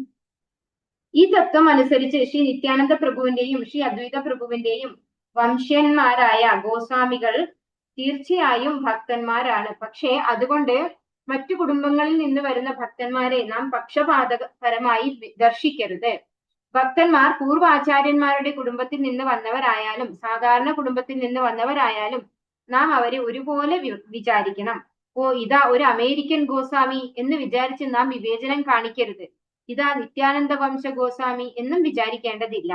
ഈ തത്വം അനുസരിച്ച് ശ്രീ നിത്യാനന്ദ പ്രഭുവിന്റെയും ശ്രീ അദ്വൈത പ്രഭുവിന്റെയും വംശ്യന്മാരായ ഗോസ്വാമികൾ തീർച്ചയായും ഭക്തന്മാരാണ്. പക്ഷേ അതുകൊണ്ട് മറ്റു കുടുംബങ്ങളിൽ നിന്ന് വരുന്ന ഭക്തന്മാരെ നാം പക്ഷപാതപരമായി ദർശിക്കരുത്. ഭക്തന്മാർ പൂർവാചാര്യന്മാരുടെ കുടുംബത്തിൽ നിന്ന് വന്നവരായാലും സാധാരണ കുടുംബത്തിൽ നിന്ന് വന്നവരായാലും നാം അവരെ ഒരുപോലെ വിചാരിക്കണം. ഇതാ ഒരു അമേരിക്കൻ ഗോസ്വാമി എന്ന് വിചാരിച്ച് നാം വിവേചനം കാണിക്കരുത്. ഇതാ നിത്യാനന്ദ വംശ ഗോസ്വാമി എന്നും വിചാരിക്കേണ്ടതില്ല.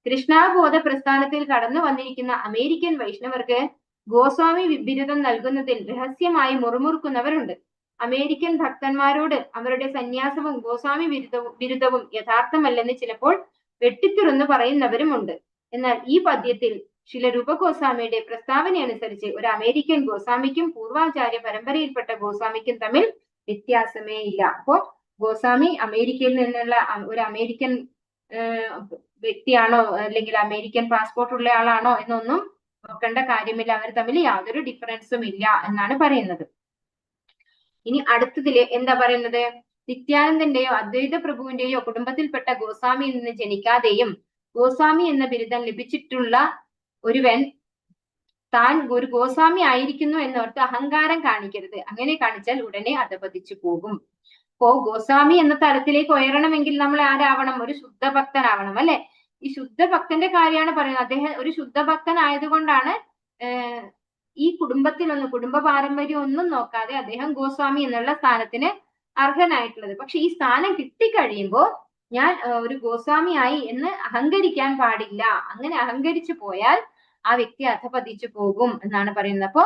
കൃഷ്ണാബോധ പ്രസ്ഥാനത്തിൽ കടന്നു വന്നിരിക്കുന്ന അമേരിക്കൻ വൈഷ്ണവർക്ക് ഗോസ്വാമി ബിരുദം നൽകുന്നതിൽ രഹസ്യമായി മുറുമുറുക്കുന്നവരുണ്ട്. അമേരിക്കൻ ഭക്തന്മാരോട് അവരുടെ സന്യാസവും ഗോസ്വാമി ബിരുദവും യഥാർത്ഥമല്ലെന്ന് ചിലപ്പോൾ വെട്ടിത്തുറന്ന് പറയുന്നവരുമുണ്ട്. എന്നാൽ ഈ പദ്യത്തിൽ ശില രൂപ ഗോസ്വാമിയുടെ പ്രസ്താവന അനുസരിച്ച് ഒരു അമേരിക്കൻ ഗോസ്വാമിക്കും പൂർവാചാര്യ പരമ്പരയിൽപ്പെട്ട ഗോസ്വാമിക്കും തമ്മിൽ വ്യത്യാസമേ ഇല്ല. അപ്പോ ഗോസ്വാമി അമേരിക്കയിൽ നിന്നുള്ള ഒരു അമേരിക്കൻ വ്യക്തിയാണോ അല്ലെങ്കിൽ അമേരിക്കൻ പാസ്പോർട്ട് ഉള്ള ആളാണോ എന്നൊന്നും നോക്കേണ്ട കാര്യമില്ല. അവർ തമ്മിൽ യാതൊരു ഡിഫറൻസും ഇല്ല എന്നാണ് പറയുന്നത്. ഇനി അടുത്തതില് എന്താ പറയുന്നത്, നിത്യാനന്ദന്റെയോ അദ്വൈത പ്രഭുവിന്റെയോ കുടുംബത്തിൽപ്പെട്ട ഗോസ്വാമിയിൽ നിന്ന് ജനിക്കാതെയും ഗോസ്വാമി എന്ന ബിരുദം ലഭിച്ചിട്ടുള്ള ഒരുവൻ താൻ ഒരു ഗോസ്വാമി ആയിരിക്കുന്നു എന്നോർത്ത് അഹങ്കാരം കാണിക്കരുത്. അങ്ങനെ കാണിച്ചാൽ ഉടനെ അധപതിച്ചു പോകും. അപ്പോ ഗോസ്വാമി എന്ന തലത്തിലേക്ക് ഉയരണമെങ്കിൽ നമ്മൾ ആരാവണം? ഒരു ശുദ്ധഭക്തനാവണം, അല്ലെ? ഈ ശുദ്ധഭക്തന്റെ കാര്യമാണ് പറയുന്നത്. അദ്ദേഹം ഒരു ശുദ്ധഭക്തൻ ആയതുകൊണ്ടാണ് ഈ കുടുംബ പാരമ്പര്യം ഒന്നും നോക്കാതെ അദ്ദേഹം ഗോസ്വാമി എന്നുള്ള സ്ഥാനത്തിന് അർഹനായിട്ടുള്ളത്. പക്ഷെ ഈ സ്ഥാനം കിട്ടിക്കഴിയുമ്പോ ഞാൻ ഒരു ഗോസ്വാമിയായി എന്ന് അഹങ്കരിക്കാൻ പാടില്ല. അങ്ങനെ അഹങ്കരിച്ചു പോയാൽ ആ വ്യക്തി അധപതിച്ചു പോകും എന്നാണ് പറയുന്നത്. അപ്പോ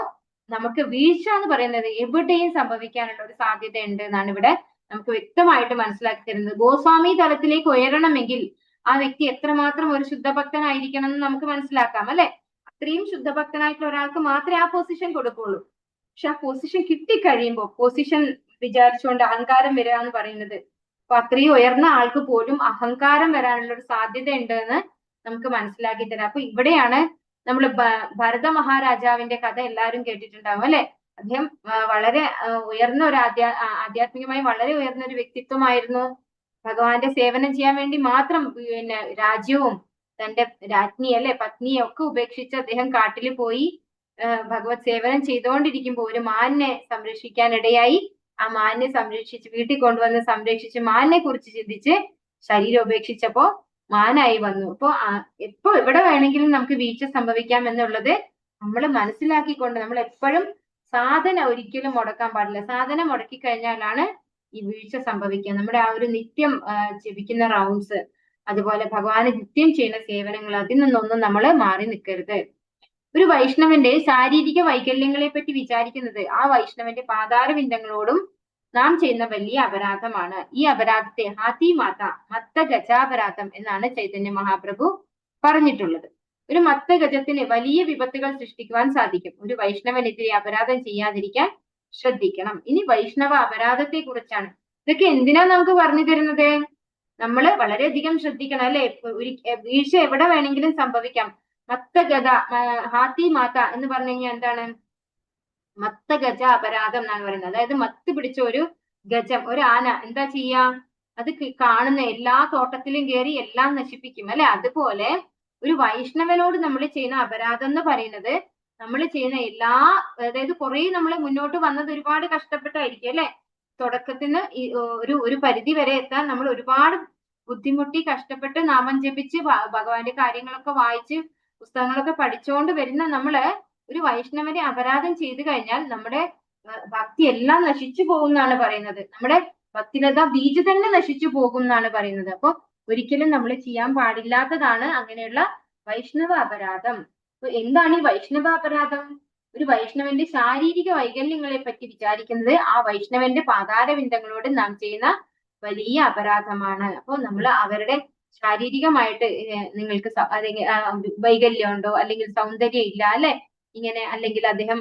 നമുക്ക് വീഴ്ച എന്ന് പറയുന്നത് എവിടെയും സംഭവിക്കാനുള്ള ഒരു സാധ്യത ഉണ്ട് എന്നാണ് ഇവിടെ നമുക്ക് വ്യക്തമായിട്ട് മനസ്സിലാക്കി തരുന്നത്. ഗോസ്വാമി തലത്തിലേക്ക് ഉയരണമെങ്കിൽ ആ വ്യക്തി എത്രമാത്രം ഒരു ശുദ്ധഭക്തനായിരിക്കണം എന്ന് നമുക്ക് മനസ്സിലാക്കാം, അല്ലെ? അത്രയും ശുദ്ധഭക്തനായിട്ടുള്ള ഒരാൾക്ക് മാത്രമേ ആ പൊസിഷൻ കൊടുക്കുള്ളൂ. പക്ഷെ ആ പൊസിഷൻ കിട്ടിക്കഴിയുമ്പോൾ പൊസിഷൻ വിചാരിച്ചുകൊണ്ട് അഹങ്കാരം വരിക എന്ന് പറയുന്നത്, അപ്പൊ അത്രയും ഉയർന്ന ആൾക്ക് പോലും അഹങ്കാരം വരാനുള്ള ഒരു സാധ്യത ഉണ്ട് എന്ന് നമുക്ക് മനസ്സിലാക്കി തരാം. അപ്പൊ ഇവിടെയാണ് നമ്മൾ ഭരത മഹാരാജാവിന്റെ കഥ എല്ലാവരും കേട്ടിട്ടുണ്ടാവും, അല്ലെ? അദ്ദേഹം വളരെ ഉയർന്ന ഒരു ആധ്യാത്മികമായി വളരെ ഉയർന്ന ഒരു വ്യക്തിത്വമായിരുന്നു. ഭഗവാന്റെ സേവനം ചെയ്യാൻ വേണ്ടി മാത്രം പിന്നെ രാജ്യവും തന്റെ രാജ്ഞി, അല്ലെ, പത്നിയെ ഒക്കെ ഉപേക്ഷിച്ച് അദ്ദേഹം കാട്ടിൽ പോയി ഭഗവത് സേവനം ചെയ്തുകൊണ്ടിരിക്കുമ്പോൾ ഒരു മാനിനെ സംരക്ഷിക്കാനിടയായി. ആ മാനിനെ സംരക്ഷിച്ച് വീട്ടിൽ കൊണ്ടുവന്ന് സംരക്ഷിച്ച് മാനിനെ കുറിച്ച് ചിന്തിച്ച് ശരീരം ഉപേക്ഷിച്ചപ്പോ മാനായി വന്നു. അപ്പോ എപ്പോ എവിടെ വേണമെങ്കിലും നമുക്ക് വീഴ്ച സംഭവിക്കാം എന്നുള്ളത് നമ്മൾ മനസ്സിലാക്കിക്കൊണ്ട് നമ്മൾ എപ്പോഴും സാധന ഒരിക്കലും മുടക്കാൻ പാടില്ല. സാധന മുടക്കി കഴിഞ്ഞാലാണ് ഈ വീഴ്ച സംഭവിക്കുക. നമ്മുടെ ആ ഒരു നിത്യം ജപിക്കുന്ന റൗണ്ട്സ്, അതുപോലെ ഭഗവാന് നിത്യം ചെയ്യുന്ന സേവനങ്ങൾ, അതിൽ നിന്നൊന്നും നമ്മൾ മാറി നിൽക്കരുത്. ഒരു വൈഷ്ണവന്റെ ശാരീരിക വൈകല്യങ്ങളെ പറ്റി വിചാരിക്കുന്നത് ആ വൈഷ്ണവന്റെ പാതാരവിന്ദങ്ങളോടും നാം ചെയ്യുന്ന വലിയ അപരാധമാണ്. ഈ അപരാധത്തെ ഹാത്തി മാത മത്ത ഗജാപരാധം എന്നാണ് ചൈതന്യ മഹാപ്രഭു പറഞ്ഞിട്ടുള്ളത്. ഒരു മത്ത ഗജത്തിന് വലിയ വിപത്തുകൾ സൃഷ്ടിക്കുവാൻ സാധിക്കും. ഒരു വൈഷ്ണവനെതിരെ അപരാധം ചെയ്യാതിരിക്കാൻ ശ്രദ്ധിക്കണം. ഇനി വൈഷ്ണവ അപരാധത്തെ കുറിച്ചാണ്. ഇതൊക്കെ എന്തിനാ നമുക്ക് പറഞ്ഞു തരുന്നത്? നമ്മൾ വളരെയധികം ശ്രദ്ധിക്കണം അല്ലെ. വീഴ്ച എവിടെ വേണമെങ്കിലും സംഭവിക്കാം. മത്ത ഗജ ഹാത്തി മാത എന്ന് പറഞ്ഞു കഴിഞ്ഞാൽ എന്താണ്? മത്ത ഗജ അപരാധം എന്നാണ് പറയുന്നത്. അതായത് മത്ത് പിടിച്ച ഒരു ഗജം, ഒരു ആന എന്താ ചെയ്യാ? അത് കാണുന്ന എല്ലാ തോട്ടത്തിലും കയറി എല്ലാം നശിപ്പിക്കും അല്ലെ. അതുപോലെ ഒരു വൈഷ്ണവനോട് നമ്മൾ ചെയ്യുന്ന അപരാധം എന്ന് പറയുന്നത് നമ്മൾ ചെയ്യുന്ന എല്ലാ, അതായത് കുറെ നമ്മൾ മുന്നോട്ട് വന്നത് ഒരുപാട് കഷ്ടപ്പെട്ടായിരിക്കും അല്ലെ. തുടക്കത്തിന് ഒരു പരിധി വരെ എത്താൻ നമ്മൾ ഒരുപാട് ബുദ്ധിമുട്ടി കഷ്ടപ്പെട്ട് നാമം ജപിച്ച് ഭഗവാന്റെ കാര്യങ്ങളൊക്കെ വായിച്ച് പുസ്തകങ്ങളൊക്കെ പഠിച്ചുകൊണ്ട് വരുന്ന നമ്മള് ഒരു വൈഷ്ണവനെ അപരാധം ചെയ്തു കഴിഞ്ഞാൽ നമ്മുടെ ഭക്തി എല്ലാം നശിച്ചു പോകും എന്നാണ് പറയുന്നത്. നമ്മുടെ ഭക്തിലത ബീജ് തന്നെ നശിച്ചു പോകും എന്നാണ് പറയുന്നത്. അപ്പൊ ഒരിക്കലും നമ്മൾ ചെയ്യാൻ പാടില്ലാത്തതാണ് അങ്ങനെയുള്ള വൈഷ്ണവ അപരാധം. അപ്പൊ എന്താണ് ഈ വൈഷ്ണവ അപരാധം? ഒരു വൈഷ്ണവന്റെ ശാരീരിക വൈകല്യങ്ങളെ പറ്റി വിചാരിക്കുന്നത് ആ വൈഷ്ണവന്റെ പാതാരവിന്ദങ്ങളോട് നാം ചെയ്യുന്ന വലിയ അപരാധമാണ്. അപ്പോൾ നമ്മൾ അവരുടെ ശാരീരികമായിട്ട് നിങ്ങൾക്ക് വൈകല്യം ഉണ്ടോ, അല്ലെങ്കിൽ സൗന്ദര്യം ഇല്ല അല്ലെ, ഇങ്ങനെ, അല്ലെങ്കിൽ അദ്ദേഹം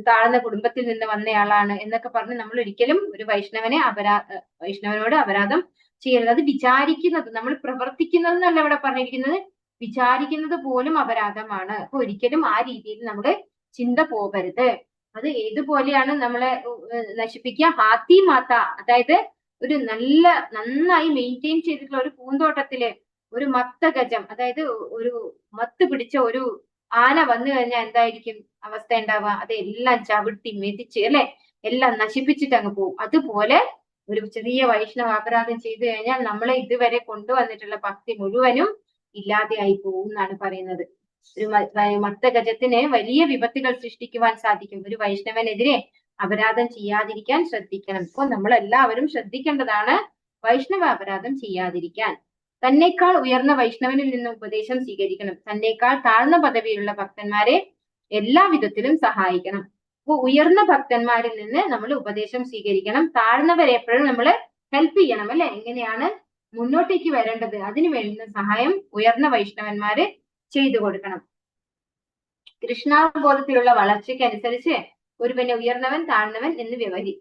താഴ്ന്ന കുടുംബത്തിൽ നിന്ന് വന്നയാളാണ് എന്നൊക്കെ പറഞ്ഞ് നമ്മൾ ഒരിക്കലും ഒരു വൈഷ്ണവനോട് അപരാധം ചെയ്യരുത്. അത് വിചാരിക്കുന്നത്, നമ്മൾ പ്രവർത്തിക്കുന്നത് എന്നല്ല ഇവിടെ പറഞ്ഞിരിക്കുന്നത്, വിചാരിക്കുന്നത് പോലും അപരാധമാണ്. അപ്പൊ ഒരിക്കലും ആ രീതിയിൽ നമ്മുടെ ചിന്ത പോകരുത്. അത് ഏതുപോലെയാണ് നമ്മളെ നശിപ്പിക്കുക? ഹാത്തി മാത്ത, അതായത് ഒരു നന്നായി മെയിൻറ്റെയിൻ ചെയ്തിട്ടുള്ള ഒരു പൂന്തോട്ടത്തില് ഒരു മത്ത ഗജം, അതായത് ഒരു മത്ത് പിടിച്ച ഒരു ആന വന്നു കഴിഞ്ഞാൽ എന്തായിരിക്കും അവസ്ഥ ഉണ്ടാവുക? അത് എല്ലാം ചവിട്ടി മെതിച്ച് അല്ലെ, എല്ലാം നശിപ്പിച്ചിട്ട് അങ്ങ് പോകും. അതുപോലെ ഒരു ചെറിയ വൈഷ്ണവ അപരാധം ചെയ്തു കഴിഞ്ഞാൽ നമ്മളെ ഇതുവരെ കൊണ്ടുവന്നിട്ടുള്ള ഭക്തി മുഴുവനും ഇല്ലാതെയായി പോകും എന്നാണ് പറയുന്നത്. ഒരു മത്ത ഗജത്തിന് വലിയ വിപത്തുകൾ സൃഷ്ടിക്കുവാൻ സാധിക്കും. ഒരു വൈഷ്ണവനെതിരെ അപരാധം ചെയ്യാതിരിക്കാൻ ശ്രദ്ധിക്കണം. ഇപ്പോൾ നമ്മൾ എല്ലാവരും ശ്രദ്ധിക്കേണ്ടതാണ് വൈഷ്ണവ അപരാധം ചെയ്യാതിരിക്കാൻ. തന്നേക്കാൾ ഉയർന്ന വൈഷ്ണവനിൽ നിന്ന് ഉപദേശം സ്വീകരിക്കണം. തന്നേക്കാൾ താഴ്ന്ന പദവിയിലുള്ള ഭക്തന്മാരെ എല്ലാ വിധത്തിലും സഹായിക്കണം. അപ്പോൾ ഉയർന്ന ഭക്തന്മാരിൽ നിന്ന് നമ്മൾ ഉപദേശം സ്വീകരിക്കണം. താഴ്ന്നവരെ എപ്പോഴും നമ്മൾ ഹെൽപ്പ് ചെയ്യണം അല്ലെ. എങ്ങനെയാണ് മുന്നോട്ടേക്ക് വരേണ്ടത്, അതിനു വേണ്ടുന്ന സഹായം ഉയർന്ന വൈഷ്ണവന്മാര് ചെയ്തു കൊടുക്കണം. കൃഷ്ണാബോധത്തിലുള്ള വളർച്ചയ്ക്ക് അനുസരിച്ച് ഒരുവനെ ഉയർന്നവൻ താഴ്ന്നവൻ എന്ന്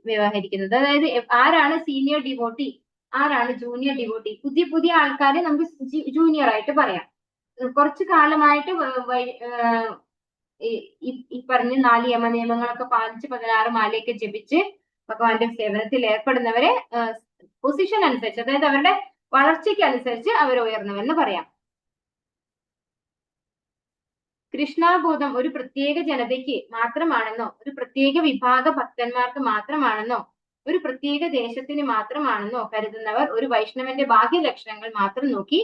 വ്യവഹരിക്കുന്നത്. അതായത് ആരാണ് സീനിയർ ഡിവോട്ടി, ആരാണ് ജൂനിയർ ഡിവോട്ടി? പുതിയ ആൾക്കാരെ നമുക്ക് ജൂനിയർ ആയിട്ട് പറയാം. കുറച്ചു കാലമായിട്ട് ഈ പറഞ്ഞ 4 യമനിയമങ്ങളൊക്കെ പാലിച്ച് 16 മാലയൊക്കെ ജപിച്ച് ഭഗവാന്റെ സേവനത്തിൽ ഏർപ്പെടുന്നവരെ പൊസിഷൻ അനുസരിച്ച്, അതായത് അവരുടെ വളർച്ചയ്ക്ക് അനുസരിച്ച് അവർ ഉയർന്നവെന്ന് പറയാം. കൃഷ്ണാബോധം ഒരു പ്രത്യേക ജനതയ്ക്ക് മാത്രമാണെന്നോ, ഒരു പ്രത്യേക വിഭാഗ ഭക്തന്മാർക്ക് മാത്രമാണെന്നോ, ഒരു പ്രത്യേക ദേശത്തിന് മാത്രമാണെന്നോ കരുതുന്നവർ ഒരു വൈഷ്ണവന്റെ ബാഹ്യ ലക്ഷണങ്ങൾ മാത്രം നോക്കി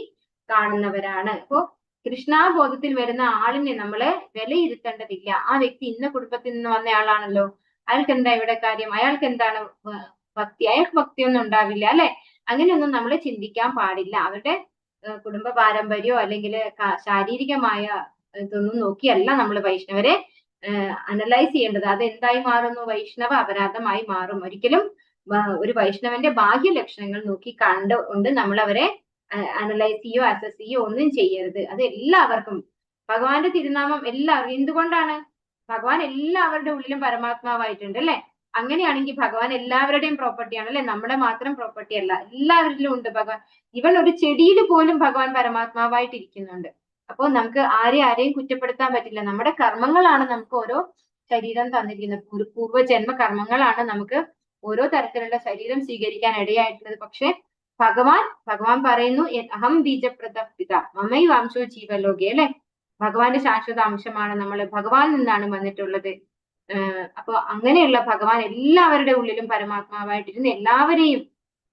കാണുന്നവരാണ്. അപ്പോ കൃഷ്ണാബോധത്തിൽ വരുന്ന ആളിനെ നമ്മള് വിലയിരുത്തേണ്ടതില്ല. ആ വ്യക്തി ഇന്ന കുടുംബത്തിൽ നിന്ന് വന്നയാളാണല്ലോ, അയാൾക്ക് എന്താ ഇവിടെ കാര്യം, അയാൾക്ക് എന്താണ് ഭക്തി, അയാൾക്ക് ഭക്തിയൊന്നും ഉണ്ടാവില്ല അല്ലെ. അങ്ങനെയൊന്നും നമ്മൾ ചിന്തിക്കാൻ പാടില്ല. അവരുടെ കുടുംബ പാരമ്പര്യമോ അല്ലെങ്കിൽ ശാരീരികമായ ഇതൊന്നും നോക്കിയല്ല നമ്മൾ വൈഷ്ണവരെ അനലൈസ് ചെയ്യേണ്ടത്. അത് എന്തായി മാറുന്നു? വൈഷ്ണവ അപരാധമായി മാറും. ഒരിക്കലും ഒരു വൈഷ്ണവന്റെ ബാഹ്യ ലക്ഷണങ്ങൾ നോക്കി കണ്ടുകൊണ്ട് നമ്മൾ അവരെ അനലൈസ് ചെയ്യോ അസസ് ചെയ്യോ ഒന്നും ചെയ്യരുത്. അത് എല്ലാവർക്കും ഭഗവാന്റെ തിരുനാമം എല്ലാവർക്കും. എന്തുകൊണ്ടാണ്? ഭഗവാൻ എല്ലാവരുടെ ഉള്ളിലും പരമാത്മാവായിട്ടുണ്ട് അല്ലെ. അങ്ങനെയാണെങ്കിൽ ഭഗവാൻ എല്ലാവരുടെയും പ്രോപ്പർട്ടിയാണ് അല്ലെ, നമ്മുടെ മാത്രം പ്രോപ്പർട്ടി അല്ല, എല്ലാവരിലും ഉണ്ട് ഭഗവാൻ. ഇവൻ ഒരു ചെടിയിൽ പോലും ഭഗവാൻ പരമാത്മാവായിട്ട് ഇരിക്കുന്നുണ്ട്. അപ്പോൾ നമുക്ക് ആരെയും കുറ്റപ്പെടുത്താൻ പറ്റില്ല. നമ്മുടെ കർമ്മങ്ങളാണ് നമുക്ക് ഓരോ ശരീരം തന്നിരിക്കുന്നത്. പൂർവ്വജന്മ കർമ്മങ്ങളാണ് നമുക്ക് ഓരോ തരത്തിലുള്ള ശരീരം സ്വീകരിക്കാൻ ഇടയായിട്ടുള്ളത്. പക്ഷെ ഭഗവാൻ പറയുന്നു അഹം ബീജപ്രദ പിത മമൈ വാംശോ ജീവലോകെ അല്ലെ. ഭഗവാന്റെ ശാശ്വത അംശമാണ് നമ്മൾ, ഭഗവാൻ നിന്നാണ് വന്നിട്ടുള്ളത്. അപ്പൊ അങ്ങനെയുള്ള ഭഗവാൻ എല്ലാവരുടെ ഉള്ളിലും പരമാത്മാവായിട്ടിരുന്ന് എല്ലാവരെയും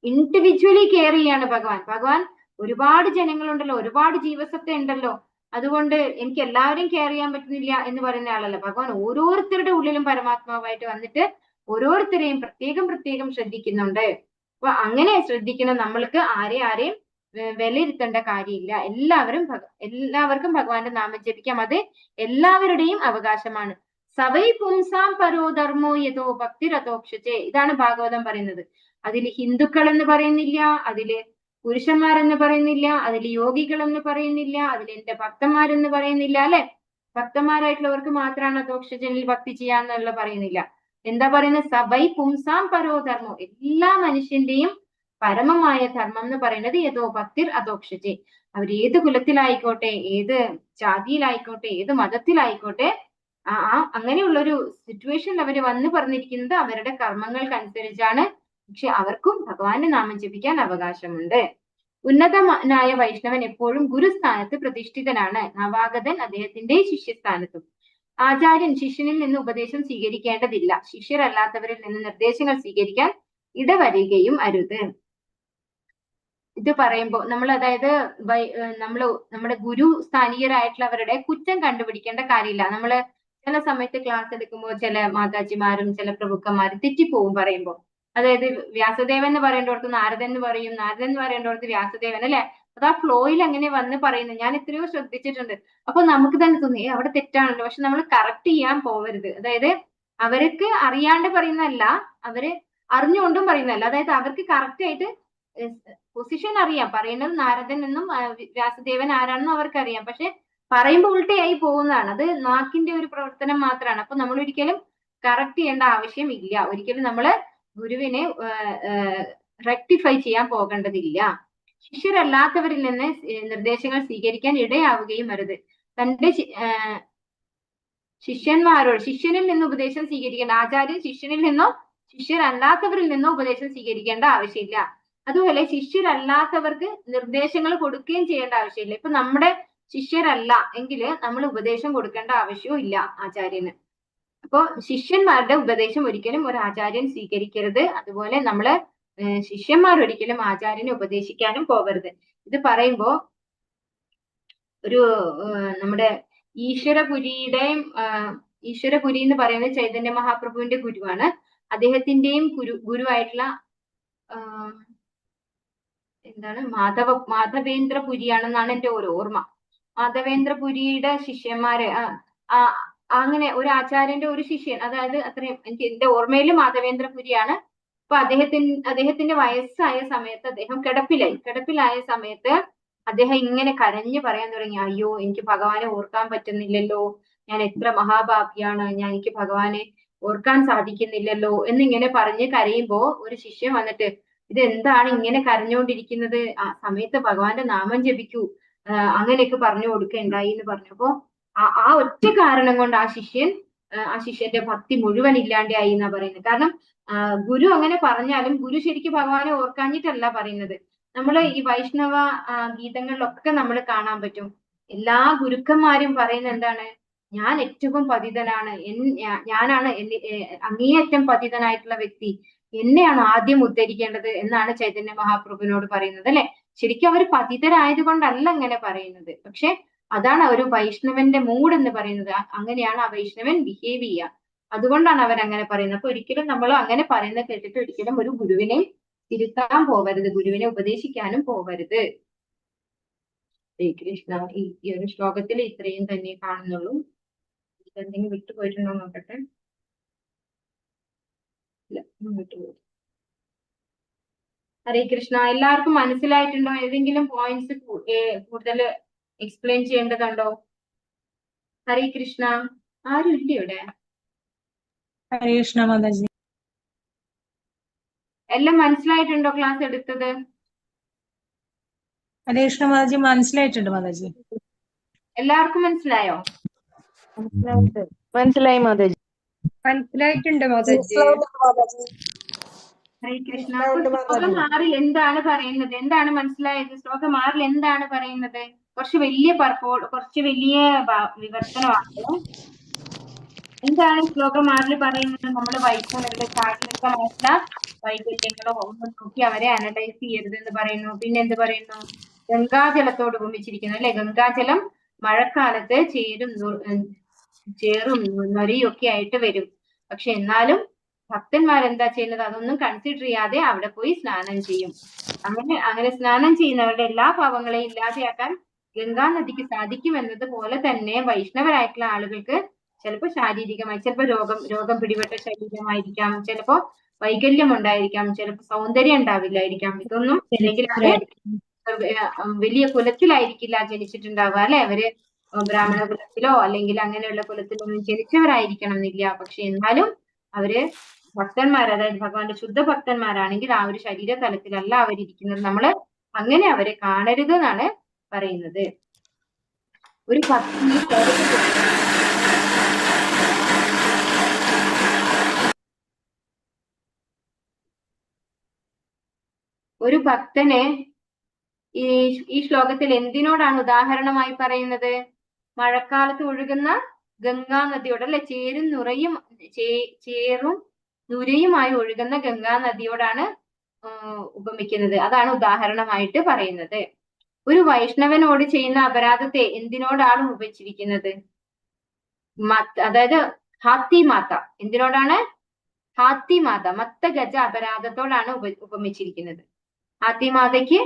ഇൻഡിവിജ്വലി കെയർ ചെയ്യാണ് ഭഗവാൻ. ഒരുപാട് ജനങ്ങളുണ്ടല്ലോ, ഒരുപാട് ജീവസത്ത ഉണ്ടല്ലോ, അതുകൊണ്ട് എനിക്ക് എല്ലാവരെയും കെയർ ചെയ്യാൻ പറ്റുന്നില്ല എന്ന് പറയുന്ന ആളല്ല. ഭഗവാൻ ഓരോരുത്തരുടെ ഉള്ളിലും പരമാത്മാവായിട്ട് വന്നിട്ട് ഓരോരുത്തരെയും പ്രത്യേകം ശ്രദ്ധിക്കുന്നുണ്ട്. അപ്പൊ അങ്ങനെ ശ്രദ്ധിക്കണം. നമ്മൾക്ക് ആരെയും വിലയിരുത്തേണ്ട കാര്യമില്ല. എല്ലാവർക്കും ഭഗവാന്റെ നാമം ജപിക്കാം. അത് എല്ലാവരുടെയും അവകാശമാണ്. സവൈ പുംസാം പരോ ധർമ്മോ യഥോ ഭക്തിരഥോക്ഷജേ. ഇതാണ് ഭാഗവതം പറയുന്നത്. അതിൽ ഹിന്ദുക്കൾ എന്ന് പറയുന്നില്ല, അതില് പുരുഷന്മാരെന്ന് പറയുന്നില്ല, അതിൽ യോഗികൾ എന്ന് പറയുന്നില്ല, അതിൽ എന്റെ ഭക്തന്മാരെന്ന് പറയുന്നില്ല, അല്ലെ? ഭക്തന്മാരായിട്ടുള്ളവർക്ക് മാത്രമാണ് അധോക്ഷജനിൽ ഭക്തി ചെയ്യാന്നുള്ള പറയുന്നില്ല. എന്താ പറയുന്നത്? സവൈ പുംസാം പരോ ധർമ്മോ, എല്ലാ മനുഷ്യന്റെയും പരമമായ ധർമ്മം എന്ന് പറയുന്നത് യഥോ ഭക്തിർ അധോക്ഷജെ. അവർ ഏത് കുലത്തിലായിക്കോട്ടെ, ഏത് ജാതിയിലായിക്കോട്ടെ, ഏത് മതത്തിലായിക്കോട്ടെ, അങ്ങനെയുള്ളൊരു സിറ്റുവേഷനിൽ അവർ വന്ന് പറഞ്ഞിരിക്കുന്നത് അവരുടെ കർമ്മങ്ങൾക്കനുസരിച്ചാണ്. പക്ഷെ അവർക്കും ഭഗവാന്റെ നാമം ജപിക്കാൻ അവകാശമുണ്ട്. ഉന്നതനായ വൈഷ്ണവൻ എപ്പോഴും ഗുരുസ്ഥാനത്ത് പ്രതിഷ്ഠിതനാണ്. നവാഗതൻ അദ്ദേഹത്തിന്റെ ശിഷ്യസ്ഥാനത്തും. ആചാര്യൻ ശിഷ്യനിൽ നിന്ന് ഉപദേശം സ്വീകരിക്കേണ്ടതില്ല. ശിഷ്യരല്ലാത്തവരിൽ നിന്ന് നിർദ്ദേശങ്ങൾ സ്വീകരിക്കാൻ ഇടവരികയും അരുത്. ഇത് പറയുമ്പോൾ നമ്മൾ, അതായത് നമ്മുടെ ഗുരു സ്ഥാനീയരായിട്ടുള്ളവരുടെ കുറ്റം കണ്ടുപിടിക്കേണ്ട കാര്യമില്ല. നമ്മള് ചില സമയത്ത് ക്ലാസ് എടുക്കുമ്പോൾ ചില മാതാജിമാരും ചില പ്രഭുക്കന്മാരും തെറ്റിപ്പോവും പറയുമ്പോൾ. അതായത് വ്യാസദേവൻ എന്ന് പറയേണ്ടടുത്ത് നാരദൻ എന്ന് പറയും, നാരദൻ എന്ന് പറയേണ്ടടുത്ത് വ്യാസദേവൻ, അല്ലെ? അത് ആ ഫ്ലോയിൽ അങ്ങനെ വന്ന് പറയുന്നത് ഞാൻ എത്രയോ ശ്രദ്ധിച്ചിട്ടുണ്ട്. അപ്പൊ നമുക്ക് തന്നെ തോന്നി അവിടെ തെറ്റാണല്ലോ. പക്ഷെ നമ്മൾ കറക്റ്റ് ചെയ്യാൻ പോവരുത്. അതായത് അവർക്ക് അറിയാണ്ട് പറയുന്നതല്ല, അവര് അറിഞ്ഞുകൊണ്ടും പറയുന്നതല്ല. അതായത് അവർക്ക് കറക്റ്റ് ആയിട്ട് പൊസിഷൻ അറിയാം, പറയുന്നത് നാരദൻ എന്നും വ്യാസദേവൻ ആരാണെന്നും അവർക്കറിയാം. പക്ഷെ പറയുമ്പോൾ ഉൾട്ടയായി പോകുന്നതാണ്. അത് നാക്കിന്റെ ഒരു പ്രവർത്തനം മാത്രമാണ്. അപ്പൊ നമ്മൾ ഒരിക്കലും കറക്റ്റ് ചെയ്യേണ്ട ആവശ്യം ഇല്ല. ഒരിക്കലും നമ്മള് ഗുരുവിനെ റെക്ടിഫൈ ചെയ്യാൻ പോകേണ്ടതില്ല. ശിഷ്യരല്ലാത്തവരിൽ നിന്ന് നിർദ്ദേശങ്ങൾ സ്വീകരിക്കാൻ ഇടയാവുകയും അരുത്. തന്റെ ശിഷ്യനിൽ നിന്ന് ഉപദേശം സ്വീകരിക്കേണ്ട, ആചാര്യൻ ശിഷ്യനിൽ നിന്നോ ശിഷ്യരല്ലാത്തവരിൽ നിന്നോ ഉപദേശം സ്വീകരിക്കേണ്ട ആവശ്യമില്ല. അതുപോലെ ശിഷ്യരല്ലാത്തവർക്ക് നിർദ്ദേശങ്ങൾ കൊടുക്കുകയും ചെയ്യേണ്ട ആവശ്യമില്ല. ഇപ്പൊ നമ്മുടെ ശിഷ്യരല്ല എങ്കിൽ നമ്മൾ ഉപദേശം കൊടുക്കേണ്ട ആവശ്യവും ഇല്ല ആചാര്യന്. അപ്പോ ശിഷ്യന്മാരുടെ ഉപദേശം ഒരിക്കലും ഒരു ആചാര്യൻ സ്വീകരിക്കരുത്. അതുപോലെ നമ്മള് ശിഷ്യന്മാർ ഒരിക്കലും ആചാര്യനെ ഉപദേശിക്കാനും പോകരുത്. ഇത് പറയുമ്പോ ഒരു നമ്മുടെ ഈശ്വരപുരി എന്ന് പറയുന്നത് ചൈതന്യ മഹാപ്രഭുവിന്റെ ഗുരുവാണ്. അദ്ദേഹത്തിന്റെയും ഗുരുവായിട്ടുള്ള എന്താണ് മാധവേന്ദ്രപുരിയാണെന്നാണ് എന്റെ ഒരു ഓർമ്മ. മാധവേന്ദ്രപുരിയുടെ ശിഷ്യന്മാര് അങ്ങനെ ഒരു ആചാര്യന്റെ ഒരു ശിഷ്യൻ, അതായത് അത്രയും എനിക്ക് എന്റെ ഓർമ്മയിൽ മാധവേന്ദ്രപുരിയാണ്. അപ്പൊ അദ്ദേഹത്തിന്റെ വയസ്സായ സമയത്ത് അദ്ദേഹം കിടപ്പിലായ സമയത്ത് അദ്ദേഹം ഇങ്ങനെ കരഞ്ഞു പറയാൻ തുടങ്ങി, അയ്യോ എനിക്ക് ഭഗവാനെ ഓർക്കാൻ പറ്റുന്നില്ലല്ലോ, ഞാൻ എത്ര മഹാഭാഗ്യാണ്, എനിക്ക് ഭഗവാനെ ഓർക്കാൻ സാധിക്കുന്നില്ലല്ലോ എന്നിങ്ങനെ പറഞ്ഞ് കരയുമ്പോ ഒരു ശിഷ്യൻ വന്നിട്ട്, ഇതെന്താണ് ഇങ്ങനെ കരഞ്ഞുകൊണ്ടിരിക്കുന്നത്, ആ സമയത്ത് ഭഗവാന്റെ നാമം ജപിക്കൂ, അങ്ങനെയൊക്കെ പറഞ്ഞു കൊടുക്കുകയുണ്ടായി എന്ന് പറഞ്ഞപ്പോ ആ ഒറ്റ കാരണം കൊണ്ട് ആ ശിഷ്യന്റെ ഭക്തി മുഴുവൻ ഇല്ലാണ്ടായി എന്നാ പറയുന്നത്. കാരണം ഗുരു അങ്ങനെ പറഞ്ഞാലും ഗുരു ശരിക്കും ഭഗവാനെ ഓർക്കാഞ്ഞിട്ടല്ല പറയുന്നത്. നമ്മൾ ഈ വൈഷ്ണവ ഗീതങ്ങളിലൊക്കെ നമ്മൾ കാണാൻ പറ്റും. എല്ലാ ഗുരുക്കന്മാരും പറയുന്നത് എന്താണ്? ഞാൻ ഏറ്റവും പതിതനാണ്, ഞാനാണ് അങ്ങേയറ്റം പതിതനായിട്ടുള്ള വ്യക്തി, എന്നെയാണ് ആദ്യം ഉദ്ധരിക്കേണ്ടത് എന്നാണ് ചൈതന്യ മഹാപ്രഭുവിനോട് പറയുന്നത്, അല്ലെ? ശരിക്കും അവർ പതിതരായത് കൊണ്ടല്ല അങ്ങനെ പറയുന്നത്. പക്ഷെ അതാണ് ഒരു വൈഷ്ണവന്റെ മൂഡ് എന്ന് പറയുന്നത്. അങ്ങനെയാണ് ആ വൈഷ്ണവൻ ബിഹേവ് ചെയ്യുക. അതുകൊണ്ടാണ് അവർ അങ്ങനെ പറയുന്നത്. അപ്പൊ ഒരിക്കലും നമ്മൾ അങ്ങനെ പറയുന്നത് കേട്ടിട്ട് ഒരിക്കലും ഒരു ഗുരുവിനെ തിരുത്താൻ പോവരുത്, ഗുരുവിനെ ഉപദേശിക്കാനും പോവരുത്. ശ്രീകൃഷ്ണ. ഈ ഒരു ശ്ലോകത്തിൽ ഇത്രയും തന്നെ കാണുന്നുള്ളൂ. എന്തെങ്കിലും വിട്ടുപോയിട്ടുണ്ടോ നോക്കട്ടെ. ഇല്ല, വിട്ടുപോയി. ഹരേ കൃഷ്ണ. എല്ലാവർക്കും മനസ്സിലായിട്ടുണ്ടോ? ഏതെങ്കിലും പോയിന്റ്സ് കൂടുതൽ എക്സ്പ്ലെയിൻ ചെയ്യേണ്ടതുണ്ടോ? ഹരേ കൃഷ്ണ. ആരും ഇല്ല ഇവിടെ? ഹരേ കൃഷ്ണ മാതാജി. എല്ലാം മനസ്സിലായിട്ടുണ്ടോ ക്ലാസ് എടുത്തത്? ഹരേ കൃഷ്ണ മാതാജി, മനസ്സിലായിട്ടുണ്ട് മാതാജി. എല്ലാവർക്കും മനസ്സിലായോ? മനസ്സിലായി മാതാജി. മനസ്സിലായിട്ടുണ്ട് മാതാജി. ഹരേ കൃഷ്ണ. ശ്ലോകം 6 എന്താണ് പറയുന്നത്? എന്താണ് മനസ്സിലായത്? ശ്ലോകം 6 എന്താണ് പറയുന്നത്? കുറച്ച് വലിയ വിവർത്തനമാണ്. എന്താണ് ശ്ലോകം 6 പറയുന്നത്? നമ്മൾ വൈഷ്ണവരുടെ ശാരീരികമായിട്ടുള്ള വൈകല്യങ്ങളോ ഒന്നും നോക്കി അവരെ അനലൈസ് ചെയ്യരുത് എന്ന് പറയുന്നു. പിന്നെ എന്ത് പറയുന്നു? ഗംഗാജലത്തോട് ഉപമിച്ചിരിക്കുന്നു, അല്ലെ? ഗംഗാജലം മഴക്കാലത്ത് ചേറും നൊരയും ഒക്കെ ആയിട്ട് വരും. പക്ഷെ എന്നാലും ഭക്തന്മാരെന്താ ചെയ്യുന്നത്? അതൊന്നും കൺസിഡർ ചെയ്യാതെ അവിടെ പോയി സ്നാനം ചെയ്യും. അങ്ങനെ സ്നാനം ചെയ്യുന്നവരുടെ എല്ലാ പാപങ്ങളെയും ഇല്ലാതെയാക്കാൻ ഗംഗാ നദിക്ക് സാധിക്കും എന്നതുപോലെ തന്നെ വൈഷ്ണവരായിട്ടുള്ള ആളുകൾക്ക് ചിലപ്പോൾ ശാരീരികമായി, ചിലപ്പോൾ രോഗം പിടിപെട്ട ശരീരമായിരിക്കാം, ചിലപ്പോൾ വൈകല്യം ഉണ്ടായിരിക്കാം, ചിലപ്പോൾ സൗന്ദര്യം ഉണ്ടാവില്ലായിരിക്കാം. ഇതൊന്നും അല്ലെങ്കിൽ അവര് വലിയ കുലത്തിലായിരിക്കില്ല ജനിച്ചിട്ടുണ്ടാവുക, അല്ലെ? അവര് ബ്രാഹ്മണ കുലത്തിലോ അല്ലെങ്കിൽ അങ്ങനെയുള്ള കുലത്തിലൊന്നും ജനിച്ചവരായിരിക്കണം എന്നില്ല. പക്ഷെ എന്നാലും അവര് ഭക്തന്മാർ, അതായത് ഭഗവാന്റെ ശുദ്ധ ഭക്തന്മാരാണെങ്കിൽ ആ ഒരു ശരീര തലത്തിലല്ല അവരിയ്ക്കുന്നത്. നമ്മള് അങ്ങനെ അവരെ കാണരുത് എന്നാണ് പറയുന്നത്. ഒരു ഭക്തി ഒരു ഭക്തനെ ഈ ശ്ലോകത്തിൽ എന്തിനോടാണ് ഉദാഹരണമായി പറയുന്നത്? മഴക്കാലത്ത് ഒഴുകുന്ന ഗംഗാ നദിയോട്, അല്ലെ? ചേറും നുരയുമായി ഒഴുകുന്ന ഗംഗാ നദിയോടാണ് ഉപമിക്കുന്നത്. അതാണ് ഉദാഹരണമായിട്ട് പറയുന്നത്. ഒരു വൈഷ്ണവനോട് ചെയ്യുന്ന അപരാധത്തെ എന്തിനോടാണ് ഉപമിച്ചിരിക്കുന്നത്? അതായത് ഹാത്തി മാത. എന്തിനോടാണ്? ഹാത്തി മാത, മത്ത ഗജ അപരാധത്തോടാണ് ഉപമിച്ചിരിക്കുന്നത്. ഹാത്തി മാതയ്ക്ക്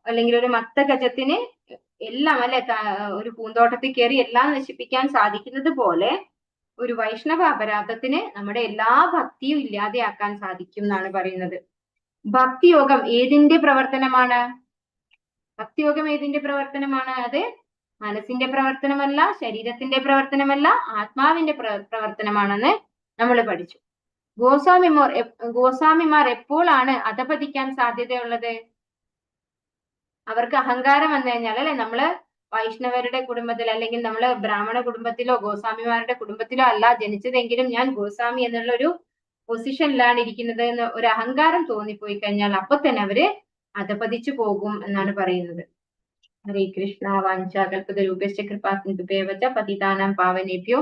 അല്ലെങ്കിൽ ഒരു മത്ത ഗജത്തിന് എല്ലാം, അല്ലെ, ഒരു പൂന്തോട്ടത്തിൽ കയറി എല്ലാം നശിപ്പിക്കാൻ സാധിക്കുന്നത് പോലെ ഒരു വൈഷ്ണവ അപരാധത്തിന് നമ്മുടെ എല്ലാ ഭക്തിയും ഇല്ലാതെയാക്കാൻ സാധിക്കും എന്നാണ് പറയുന്നത്. ഭക്തിയോഗം ഏതിന്റെ പ്രവർത്തനമാണ്? ഭക്തിയോഗം ഏതിന്റെ പ്രവർത്തനമാണ്? അത് മനസ്സിന്റെ പ്രവർത്തനമല്ല, ശരീരത്തിന്റെ പ്രവർത്തനമല്ല, ആത്മാവിന്റെ പ്രവർത്തനമാണെന്ന് നമ്മൾ പഠിച്ചു. ഗോസ്വാമിമാർ എപ്പോഴാണ് അധപതിക്കാൻ സാധ്യതയുള്ളത്? അവർക്ക് അഹങ്കാരം വന്നു കഴിഞ്ഞാൽ, അല്ലെ? നമ്മള് വൈഷ്ണവരുടെ കുടുംബത്തിൽ അല്ലെങ്കിൽ നമ്മള് ബ്രാഹ്മണ കുടുംബത്തിലോ ഗോസ്വാമിമാരുടെ കുടുംബത്തിലോ അല്ല ജനിച്ചതെങ്കിലും ഞാൻ ഗോസ്വാമി എന്നുള്ള ഒരു പൊസിഷനിലാണ് ഇരിക്കുന്നത് എന്ന് ഒരു അഹങ്കാരം തോന്നിപ്പോയി കഴിഞ്ഞാൽ അപ്പൊ തന്നെ അവര് അധപതിച്ചു പോകും എന്നാണ് പറയുന്നത്. ഹരേ കൃഷ്ണ. വാഞ്ചാകൽപതരൂപശ്ച കൃപാസിന്ധുഭ്യവച പതിതാനാം പാവനേഭ്യോ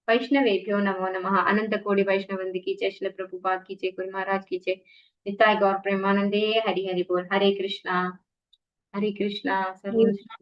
വൈഷ്ണവേഭ്യോ നമോ നമഃ. അനന്തകോടി വൈഷ്ണവന്തി की जय, श्रील प्रभुपाद की जय, गुरु महाराज की जय, निताय गौर प्रेमानंदे हरि हरि बोल. हरे कृष्णा. हरे कृष्णा. सर्व